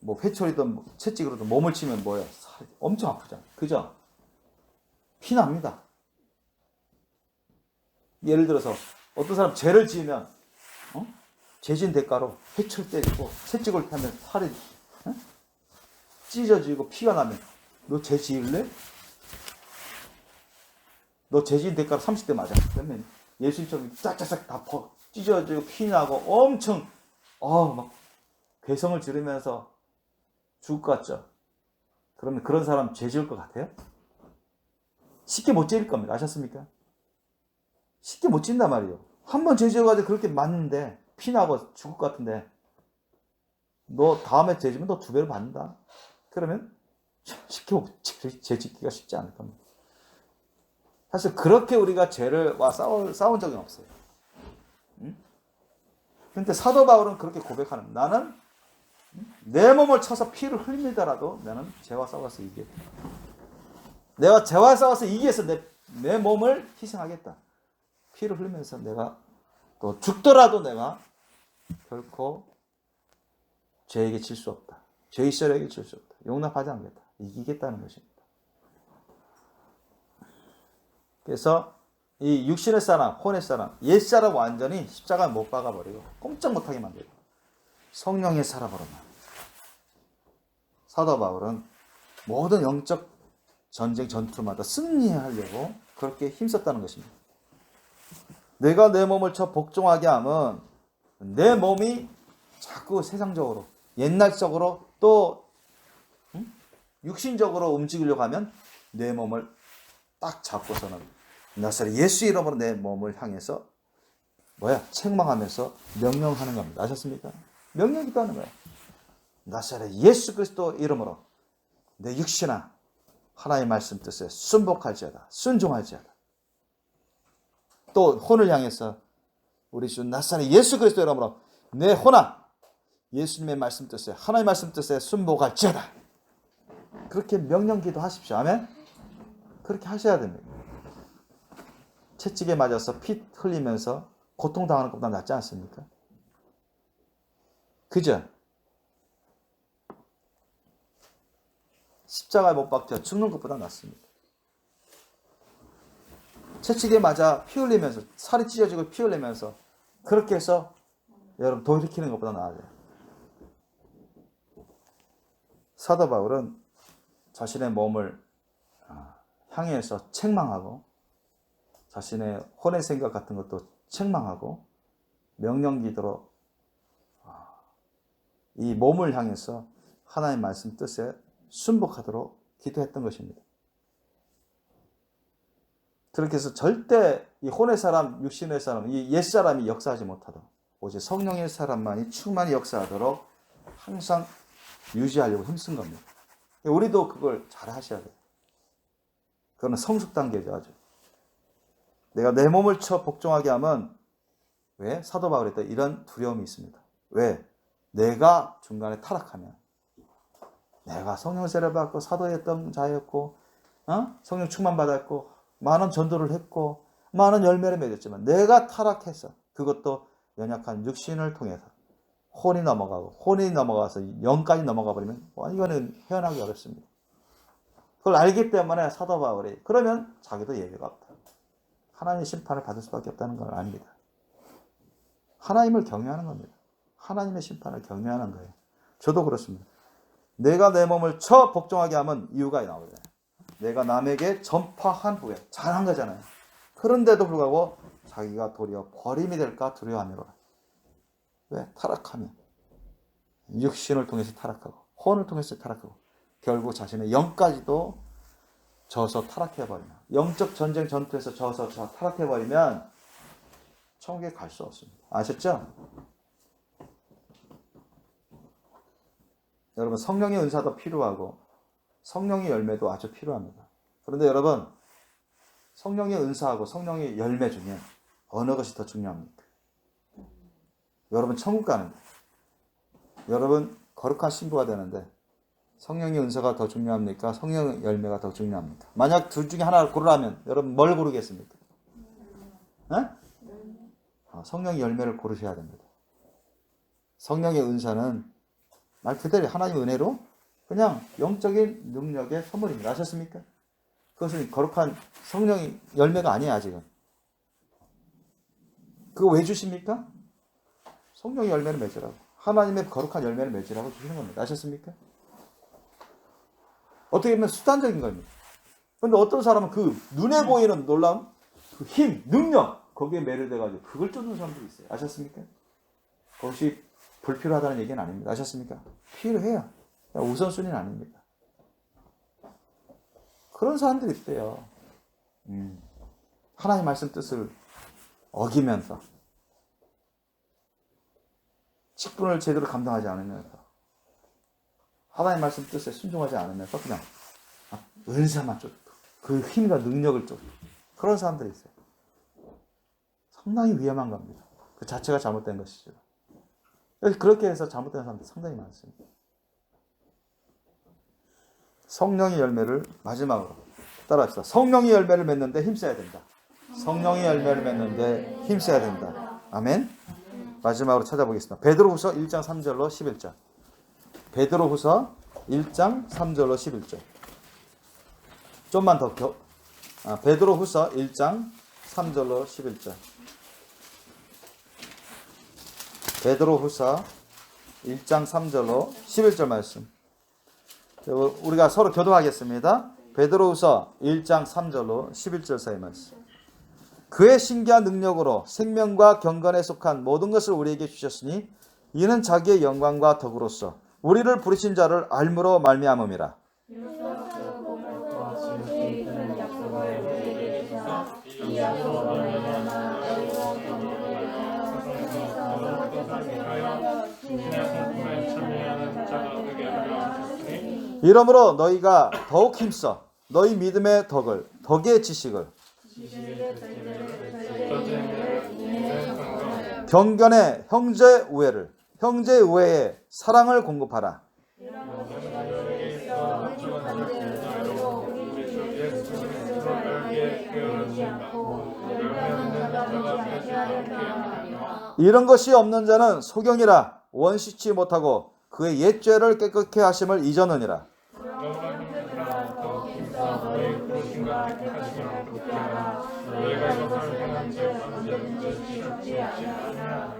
뭐 회초리든 채찍으로든 몸을 치면 뭐예요? 엄청 아프잖아요. 그죠? 피납니다. 예를 들어서 어떤 사람 죄를 지으면 죄진 대가로 회초리 때리고 채찍을 타면 살이 찢어지고 피가 나면 너 죄 지을래? 너 죄 지은 대가로 30대 맞아. 그러면 예수님처럼 짝짝짝 다 찢어지고 피 나고 엄청 막 괴성을 지르면서 죽을 것 같죠? 그러면 그런 사람 죄 지을 것 같아요? 쉽게 못 지을 겁니다. 아셨습니까? 쉽게 못 지은단 말이에요. 한 번 죄 지어가지고 그렇게 맞는데 피나고 죽을 것 같은데 너 다음에 죄 지면 너 2배로 받는다. 그러면 쉽게 죄 짓기가 쉽지 않을 겁니다. 사실 그렇게 우리가 죄를 싸운 적은 없어요. 그런데 사도 바울은 그렇게 고백하는, 나는 내 몸을 쳐서 피를 흘리더라도 나는 죄와 싸워서 이기겠다. 내가 죄와 싸워서 이기기 위해서 내 몸을 희생하겠다. 피를 흘리면서 내가 또 죽더라도 내가 결코 죄에게 질 수 없다. 죄의 시절에게 질 수 없다. 용납하지 않겠다. 이기겠다는 것입니다. 그래서 이 육신의 사람, 혼의 사람, 옛 사람 완전히 십자가에 못 박아버리고 꼼짝 못하게 만들고 성령의 사람으로만. 사도 바울은 모든 영적 전쟁 전투마다 승리하려고 그렇게 힘썼다는 것입니다. 내가 내 몸을 쳐 복종하게 하면 내 몸이 자꾸 세상적으로, 옛날적으로 또 육신적으로 움직이려고 하면 내 몸을 딱 잡고서는 나사렛 예수 이름으로 내 몸을 향해서 책망하면서 명령하는 겁니다. 아셨습니까? 명령이기도 하는 거예요. 나사렛 예수 그리스도 이름으로 내 육신아 하나님의 말씀 뜻에 순복할지어다. 순종할지어다. 또 혼을 향해서 우리 주 나사렛 예수 그리스도 이름으로 내 혼아 예수님의 말씀 뜻에, 하나님의 말씀 뜻에 순복할지어다. 그렇게 명령기도 하십시오. 아멘? 그렇게 하셔야 됩니다. 채찍에 맞아서 피 흘리면서 고통당하는 것보다 낫지 않습니까? 그죠? 십자가에 못 박혀 죽는 것보다 낫습니다. 채찍에 맞아 피 흘리면서, 살이 찢어지고 피 흘리면서 그렇게 해서 여러분 돌이키는 것보다 나아요. 사도 바울은 자신의 몸을 향해서 책망하고 자신의 혼의 생각 같은 것도 책망하고 명령기도로 이 몸을 향해서 하나님의 말씀 뜻에 순복하도록 기도했던 것입니다. 그렇게 해서 절대 이 혼의 사람, 육신의 사람, 이 옛사람이 역사하지 못하도록 오직 성령의 사람만이 충만히 역사하도록 항상 유지하려고 힘쓴 겁니다. 우리도 그걸 잘 하셔야 돼요. 그거는 성숙 단계죠. 아주. 내가 내 몸을 쳐 복종하게 하면 왜? 사도 바울이 때 이런 두려움이 있습니다. 왜? 내가 중간에 타락하면 내가 성령 세례 받고 사도였던 자였고 성령 충만 받았고 많은 전도를 했고 많은 열매를 맺었지만 내가 타락해서 그것도 연약한 육신을 통해서 혼이 넘어가서 영까지 넘어가 버리면 이거는 헤어나기 어렵습니다. 그걸 알기 때문에 사도 바울이 그러면 자기도 예외가 없다. 하나님의 심판을 받을 수밖에 없다는 걸 압니다. 하나님을 경외하는 겁니다. 하나님의 심판을 경외하는 거예요. 저도 그렇습니다. 내가 내 몸을 쳐 복종하게 하면 이유가 나오잖아요. 내가 남에게 전파한 후에 잘한 거잖아요. 그런데도 불구하고 자기가 도리어 버림이 될까 두려워하므로. 왜? 타락하면 육신을 통해서 타락하고 혼을 통해서 타락하고 결국 자신의 영까지도 져서 타락해버리면, 영적 전쟁 전투에서 져서 타락해버리면 천국에 갈 수 없습니다. 아셨죠? 여러분, 성령의 은사도 필요하고 성령의 열매도 아주 필요합니다. 그런데 여러분, 성령의 은사하고 성령의 열매 중에 어느 것이 더 중요합니까? 여러분, 천국 가는데, 여러분 거룩한 신부가 되는데 성령의 은사가 더 중요합니까? 성령의 열매가 더 중요합니까? 만약 둘 중에 하나를 고르라면 여러분 뭘 고르겠습니까? 네? 성령의 열매를 고르셔야 됩니다. 성령의 은사는 말 그대로 하나님의 은혜로 그냥 영적인 능력의 선물입니다. 아셨습니까? 그것은 거룩한 성령의 열매가 아니에요, 아직은. 그거 왜 주십니까? 성령의 열매를 맺으라고. 하나님의 거룩한 열매를 맺으라고 주시는 겁니다. 아셨습니까? 어떻게 보면 수단적인 겁니다. 그런데 어떤 사람은 그 눈에 보이는 놀라운 그 힘, 능력, 거기에 매료돼가지고 그걸 쫓는 사람들이 있어요. 아셨습니까? 그것이 불필요하다는 얘기는 아닙니다. 아셨습니까? 필요해요. 우선순위는 아닙니다. 그런 사람들이 있대요. 하나님 말씀 뜻을 어기면서 직분을 제대로 감당하지 않으면서 하나님 말씀 뜻에 순종하지 않으면서 그냥 은사만 쫓고 그 힘과 능력을 쫓고 그런 사람들이 있어요. 상당히 위험한 겁니다. 그 자체가 잘못된 것이죠. 그렇게 해서 잘못된 사람들이 상당히 많습니다. 성령의 열매를 마지막으로 따라합시다. 성령의 열매를 맺는데 힘써야 된다. 성령의 열매를 맺는데 힘써야 된다. 아멘. 마지막으로 찾아보겠습니다. 베드로후서 1장 3절로 11절. 베드로후서 1장 3절로 11절. 좀만 더 베드로후서 1장 3절로 11절. 베드로후서 1장 3절로 11절 말씀. 우리가 서로 교도하겠습니다. 베드로후서 1장 3절로 11절 사이 말씀. 그의 신기한 능력으로 생명과 경건에 속한 모든 것을 우리에게 주셨으니 이는 자기의 영광과 덕으로서 우리를 부르신 자를 알므로 말미암음이라. 이러므로 너희가 더욱 힘써 너희 믿음의 덕을, 덕의 지식을, 경건의 형제 우애를, 형제 우애의 사랑을 공급하라. 이런 것이 없는 자는 소경이라 원시치 못하고 그의 옛 죄를 깨끗게 하심을 잊었느니라.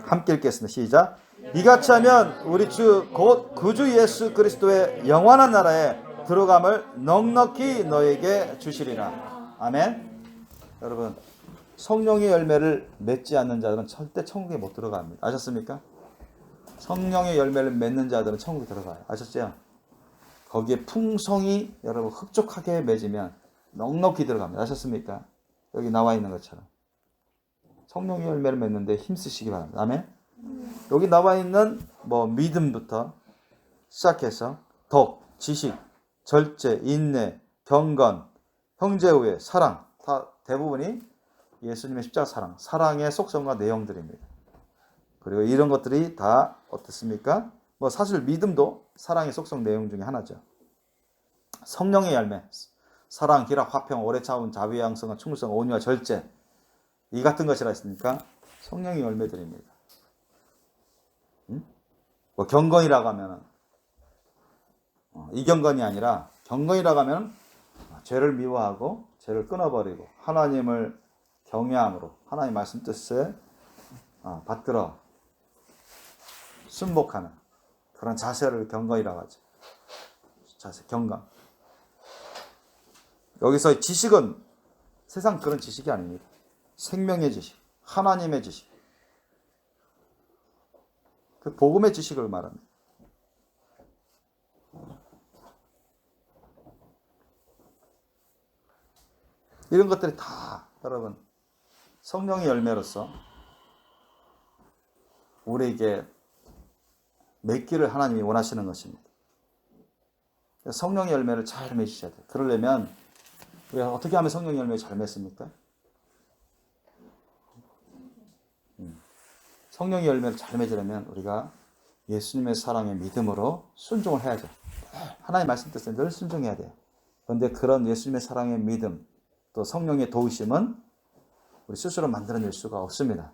함께 읽겠습니다. 시작. 이같이 하면 우리 주 곧 구주 예수 그리스도의 영원한 나라에 들어감을 넉넉히 너에게 주시리라. 아멘. 여러분, 성령의 열매를 맺지 않는 자들은 절대 천국에 못 들어갑니다. 아셨습니까? 성령의 열매를 맺는 자들은 천국에 들어가요. 아셨죠? 거기에 풍성이 여러분 흡족하게 맺으면 넉넉히 들어갑니다. 아셨습니까? 여기 나와 있는 것처럼 성령의 열매를 맺는데 힘쓰시기 바랍니다. 아멘. 여기 나와 있는 믿음부터 시작해서 덕, 지식, 절제, 인내, 경건, 형제우애, 사랑, 다 대부분이 예수님의 십자가 사랑의 속성과 내용들입니다. 그리고 이런 것들이 다 어떻습니까? 사실 믿음도 사랑의 속성 내용 중에 하나죠. 성령의 열매, 사랑, 기락, 화평, 오래 참음, 자비, 양성, 충성, 온유와 절제, 이 같은 것이라 했으니까 성령의 열매들입니다. 경건이라고 하면 이경건이 아니라 경건이라고 하면 죄를 미워하고 죄를 끊어버리고 하나님을 경외함으로 하나님 말씀 뜻에 받들어 순복하는 그런 자세를 경건이라고 하죠. 자세, 경건. 여기서 지식은 세상 그런 지식이 아닙니다. 생명의 지식, 하나님의 지식, 그 복음의 지식을 말합니다. 이런 것들이 다 여러분 성령의 열매로서 우리에게 맺기를 하나님이 원하시는 것입니다. 성령의 열매를 잘 맺으셔야 돼요. 그러려면 우리가 어떻게 하면 성령의 열매를 잘 맺습니까? 성령의 열매를 잘 맺으려면 우리가 예수님의 사랑의 믿음으로 순종을 해야죠. 하나님의 말씀 뜻에 늘 순종해야 돼요. 그런데 그런 예수님의 사랑의 믿음, 또 성령의 도우심은 우리 스스로 만들어낼 수가 없습니다.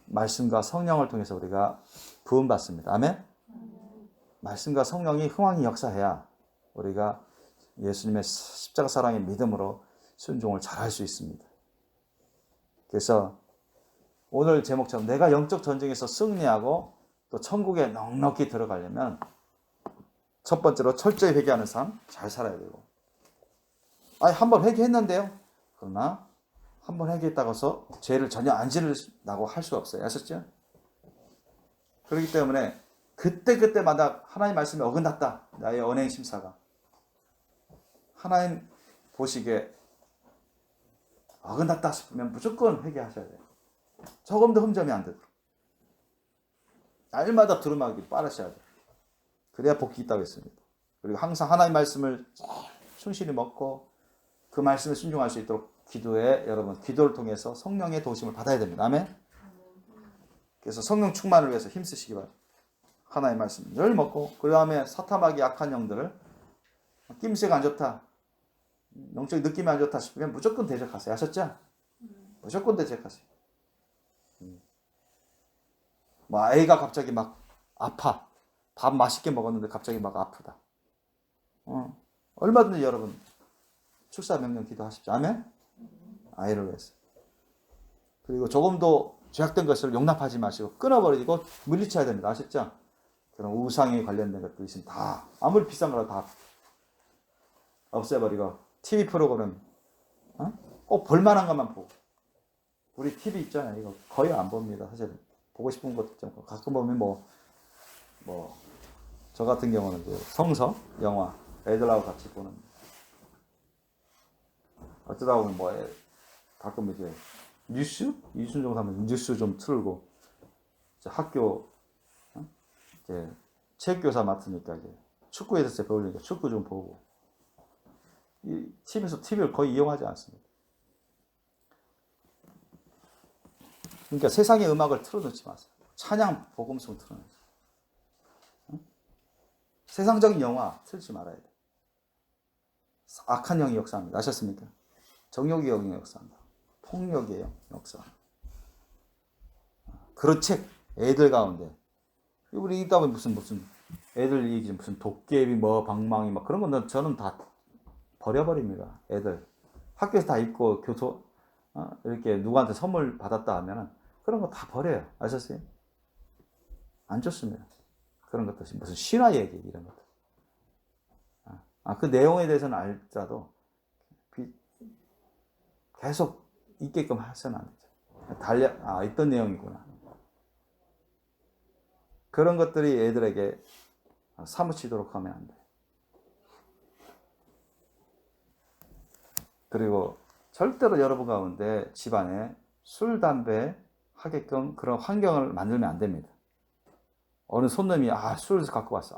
말씀과 성령을 통해서 우리가 부음받습니다. 아멘? 말씀과 성령이 흥왕히 역사해야 우리가 예수님의 십자가 사랑의 믿음으로 순종을 잘할 수 있습니다. 그래서 오늘 제목처럼 내가 영적 전쟁에서 승리하고 또 천국에 넉넉히 들어가려면 첫 번째로 철저히 회개하는 삶 잘 살아야 되고, 한번 회개했는데요. 그러나 한번 회개했다고 해서 죄를 전혀 안 지른다고 할 수 없어요. 아셨죠? 그렇기 때문에 그때마다 하나님 말씀에 어긋났다. 나의 언행 심사가. 하나님 보시기에 어긋났다 싶으면 무조건 회개하셔야 돼요. 조금도 흠점이 안 되도록. 날마다 두루마기 빨으셔야 돼요. 그래야 복이 있다고 했습니다. 그리고 항상 하나님 말씀을 충실히 먹고 그 말씀에 순종할 수 있도록 기도에 여러분 기도를 통해서 성령의 도우심을 받아야 됩니다. 아멘. 그래서 성령 충만을 위해서 힘쓰시기 바랍니다. 하나님 말씀 늘 먹고 그 다음에 사탐하기 약한 영들을 낌새가 안 좋다, 영적인 느낌이 안 좋다 싶으면 무조건 대적하세요. 아셨죠? 무조건 대적하세요. 뭐 아이가 갑자기 막 아파. 밥 맛있게 먹었는데 갑자기 막 아프다. 얼마든지 여러분 출산 명령 기도하십시오. 아멘. 아이를 위해서. 그리고 조금도 죄악된 것을 용납하지 마시고 끊어버리고 물리쳐야 됩니다. 아셨죠? 그런 우상에 관련된 것도 있으면 다 아무리 비싼 거라도 다 없애버리고 TV 프로그램 꼭 볼만한 것만 보고. 우리 TV 있잖아요. 이거 거의 안 봅니다. 사실은 보고 싶은 것도 좀 가끔 보면 저 같은 경우는 성서 영화 애들하고 같이 보는, 어쩌다 보면 가끔 이제 뉴스 이순종 하면 뉴스 좀 틀고, 학교 이제 체육교사 맡으니까 이제 축구에 대해서 배우려니까 축구 좀 보고, 이 TV에서 TV를 거의 이용하지 않습니다. 그러니까 세상의 음악을 틀어놓지 마세요. 찬양 복음송 틀어놓지. 세상적인 영화 틀지 말아야 돼요. 악한 영이 역사합니다. 아셨습니까? 정욕의 영이 역사합니다. 폭력의 역사. 그런 책 애들 가운데 우리 읽다 보면 무슨 애들 얘기 무슨 도깨비 방망이 그런 건 저는 다 버려버립니다. 애들 학교에서 다 읽고 교토 이렇게 누구한테 선물 받았다 하면은 그런 거 다 버려요. 아셨어요? 안 좋습니다. 그런 것들 무슨 신화 얘기 이런 것들. 그 내용에 대해서는 알더라도 계속 있게끔 해서는 안 되죠. 있던 내용이구나. 그런 것들이 애들에게 사무치도록 하면 안 돼요. 그리고 절대로 여러분 가운데 집안에 술, 담배 하게끔 그런 환경을 만들면 안 됩니다. 어느 손님이 술 갖고 왔어.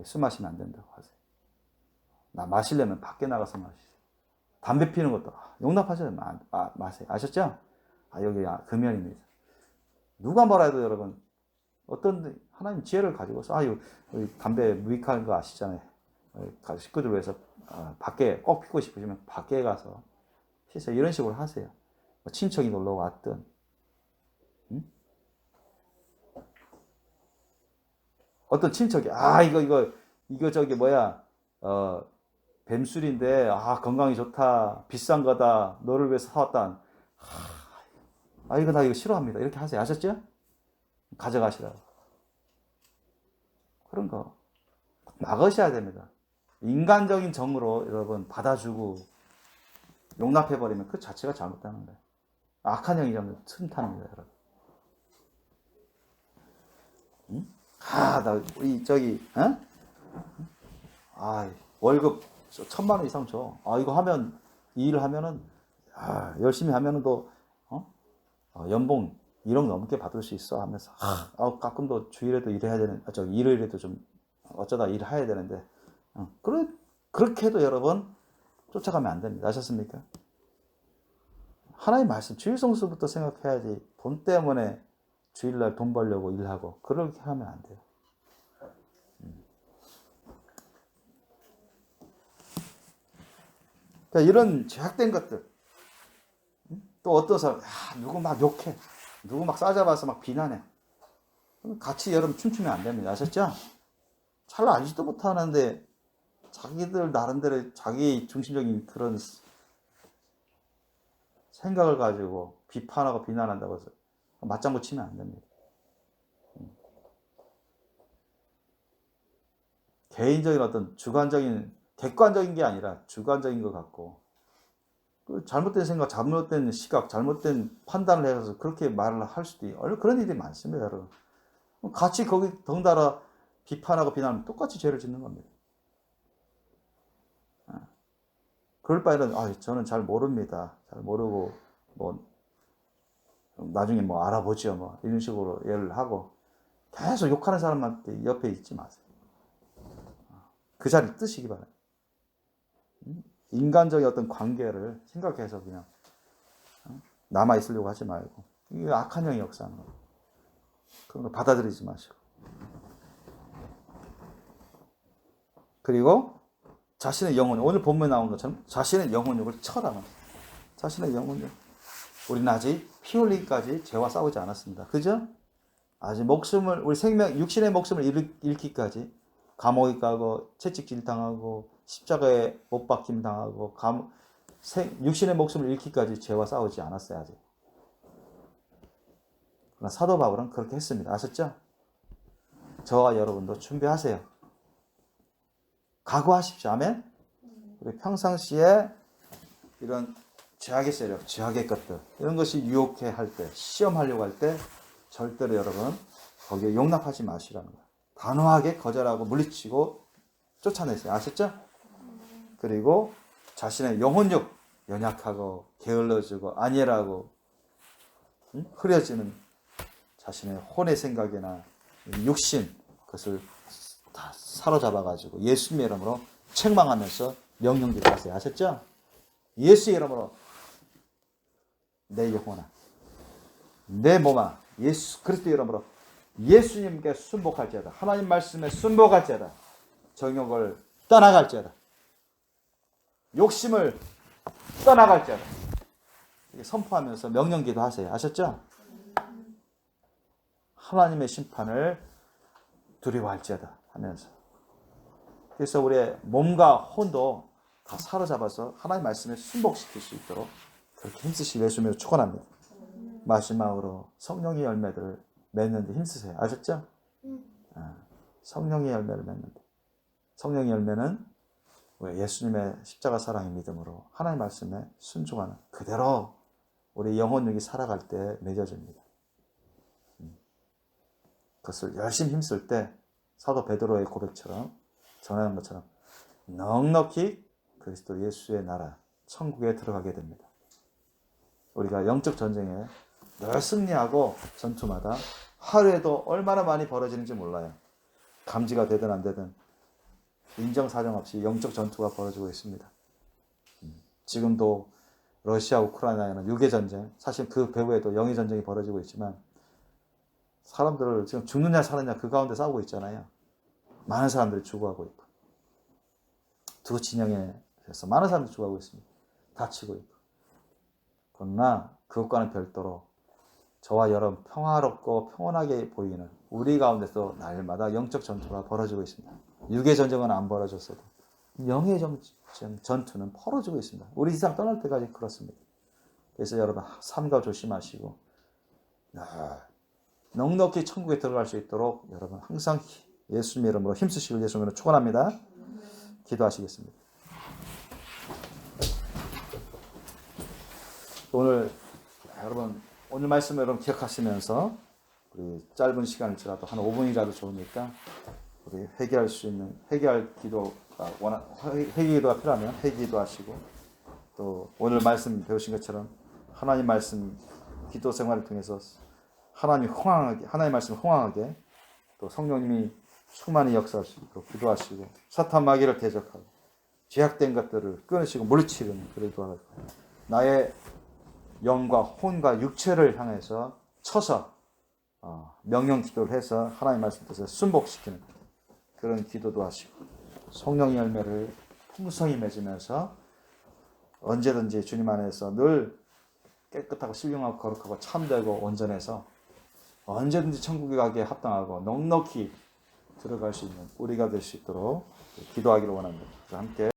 술 마시면 안 된다고 하세요. 나 마시려면 밖에 나가서 마시세요. 담배 피는 것도 용납하셔야 마세요. 아셨죠? 여기 금연입니다. 누가 뭐라 해도 여러분 어떤 하나님 지혜를 가지고서 담배 무익한 거 아시잖아요. 식구들 위해서 밖에 꼭 피고 싶으시면 밖에 가서 피세요. 이런 식으로 하세요. 친척이 놀러 왔든. 어떤 친척이 이거 저기 뱀술인데 건강이 좋다, 비싼 거다, 너를 위해서 사왔다. 나 이거 싫어합니다. 이렇게 하세요. 아셨죠? 가져가시라고. 그런 거 막으셔야 됩니다. 인간적인 정으로 여러분 받아주고 용납해버리면 그 자체가 잘못되는 거예요. 악한 영이 좀 틈탑니다, 여러분. 월급 1,000만 원 이상 줘. 이거 하면 이 일을 하면은 열심히 하면은 또 연봉 1억 넘게 받을 수 있어 하면서 가끔도 주일에도 일해야 되는 일요일에도 좀 어쩌다 일해야 되는데 그렇게 해도 여러분 쫓아가면 안 됩니다. 아셨습니까? 하나님 말씀 주일 성수부터 생각해야지 돈 때문에 주일날 돈 벌려고 일하고 그렇게 하면 안 돼요. 그러니까 이런 죄악된 것들 또 어떤 사람 누구 막 욕해 누구 막 싸잡아서 막 비난해 같이 여러분 춤추면 안 됩니다. 아셨죠? 잘 알지도 못하는데 자기들 나름대로 자기 중심적인 그런 생각을 가지고 비판하고 비난한다고 해서 맞장구 치면 안 됩니다. 개인적인 어떤 주관적인 객관적인 게 아니라 주관적인 것 같고 잘못된 생각, 잘못된 시각, 잘못된 판단을 해서 그렇게 말을 할 수도 있고 그런 일이 많습니다. 여러분. 같이 거기 덩달아 비판하고 비난하면 똑같이 죄를 짓는 겁니다. 그럴 바에는 저는 잘 모릅니다. 잘 모르고 뭐 나중에 뭐 알아보죠. 뭐 이런 식으로 예를 하고 계속 욕하는 사람한테 옆에 있지 마세요. 그 자리를 뜨시기 바랍니다. 인간적인 어떤 관계를 생각해서 그냥 남아 있으려고 하지 말고 이게 악한 영이 역사하는 거예요. 그런 거 받아들이지 마시고 그리고 자신의 영혼 오늘 본문에 나온 것처럼 자신의 영혼욕을 처라는 자신의 영혼욕 우리는 아직 피 흘리기까지 죄와 싸우지 않았습니다. 그죠? 아직 우리 생명 육신의 목숨을 잃기까지 감옥에 가고 채찍질 당하고 십자가에 못 박힘 당하고 육신의 목숨을 잃기까지 죄와 싸우지 않았어요. 아직. 그러나 사도 바울은 그렇게 했습니다. 아셨죠? 저와 여러분도 준비하세요. 각오하십시오. 아멘? 우리 평상시에 이런 죄악의 세력, 죄악의 것들 이런 것이 유혹해 할 때, 시험하려고 할 때 절대로 여러분 거기에 용납하지 마시라는 거예요. 단호하게 거절하고 물리치고 쫓아내세요. 아셨죠? 그리고 자신의 영혼욕 연약하고 게을러지고 안일하고 흐려지는 자신의 혼의 생각이나 육신 그것을 다 사로잡아가지고 예수님의 이름으로 책망하면서 명령기도하세요. 아셨죠? 예수의 이름으로 내 영혼아 내 몸아 예수 그리스도의 이름으로 예수님께 순복할지어다. 하나님 말씀에 순복할지어다. 정욕을 떠나갈지어다. 욕심을 떠나갈지어다. 이렇게 선포하면서 명령기도 하세요. 아셨죠? 하나님의 심판을 두려워할지어다 하면서 그래서 우리의 몸과 혼도 다 사로잡아서 하나님 말씀에 순복시킬 수 있도록 그렇게 힘쓰시길 예수님으로 축원합니다. 마지막으로 성령의 열매들을 맺는 데 힘쓰세요. 아셨죠? 성령의 열매를 맺는 데 성령의 열매는 예수님의 십자가 사랑의 믿음으로 하나님 말씀에 순종하는 그대로 우리 영혼력이 살아갈 때 맺어집니다. 그것을 열심히 힘쓸 때 사도 베드로의 고백처럼 전하는 것처럼 넉넉히 그리스도 예수의 나라 천국에 들어가게 됩니다. 우리가 영적 전쟁에 늘 승리하고 전투마다 하루에도 얼마나 많이 벌어지는지 몰라요. 감지가 되든 안 되든 인정사정 없이 영적 전투가 벌어지고 있습니다. 지금도 러시아 우크라이나에는 육의 전쟁 사실 그 배후에도 영의 전쟁이 벌어지고 있지만 사람들을 지금 죽느냐 사느냐 그 가운데 싸우고 있잖아요. 많은 사람들이 죽어가고 있고 두 진영에서 많은 사람들이 죽어가고 있습니다. 다치고 있고 그러나 그것과는 별도로 저와 여러분 평화롭고 평온하게 보이는 우리 가운데서 날마다 영적 전투가 벌어지고 있습니다. 육의 전쟁은 안 벌어졌어도 영의 전투는 벌어지고 있습니다. 우리 세상 떠날 때까지 그렇습니다. 그래서 여러분 삼가 조심하시고 넉넉히 천국에 들어갈 수 있도록 여러분 항상 예수님의 이름으로 힘쓰시길 예수님으로 축원합니다. 기도하시겠습니다. 오늘 말씀을 여러분 기억하시면서 우리 짧은 시간일지라도 한 5분이라도 좋으니까 우리 회개할 기도가 회개기도가 필요하면 회개기도 하시고 또 오늘 말씀 배우신 것처럼 하나님 말씀 기도 생활을 통해서 하나님 말씀 흥황하게 또 성령님이 충만히 역사할 수 있도록 기도하시고 사탄 마귀를 대적하고 죄악된 것들을 끊으시고 물리치는 그런 기도하고 나의 영과 혼과 육체를 향해서 쳐서 명령 기도를 해서 하나님 말씀 뜻을 순복시키는 그런 기도도 하시고 성령 열매를 풍성히 맺으면서 언제든지 주님 안에서 늘 깨끗하고 신령하고 거룩하고 참되고 온전해서 언제든지 천국에 가기에 합당하고 넉넉히 들어갈 수 있는 우리가 될 수 있도록 기도하기를 원합니다. 함께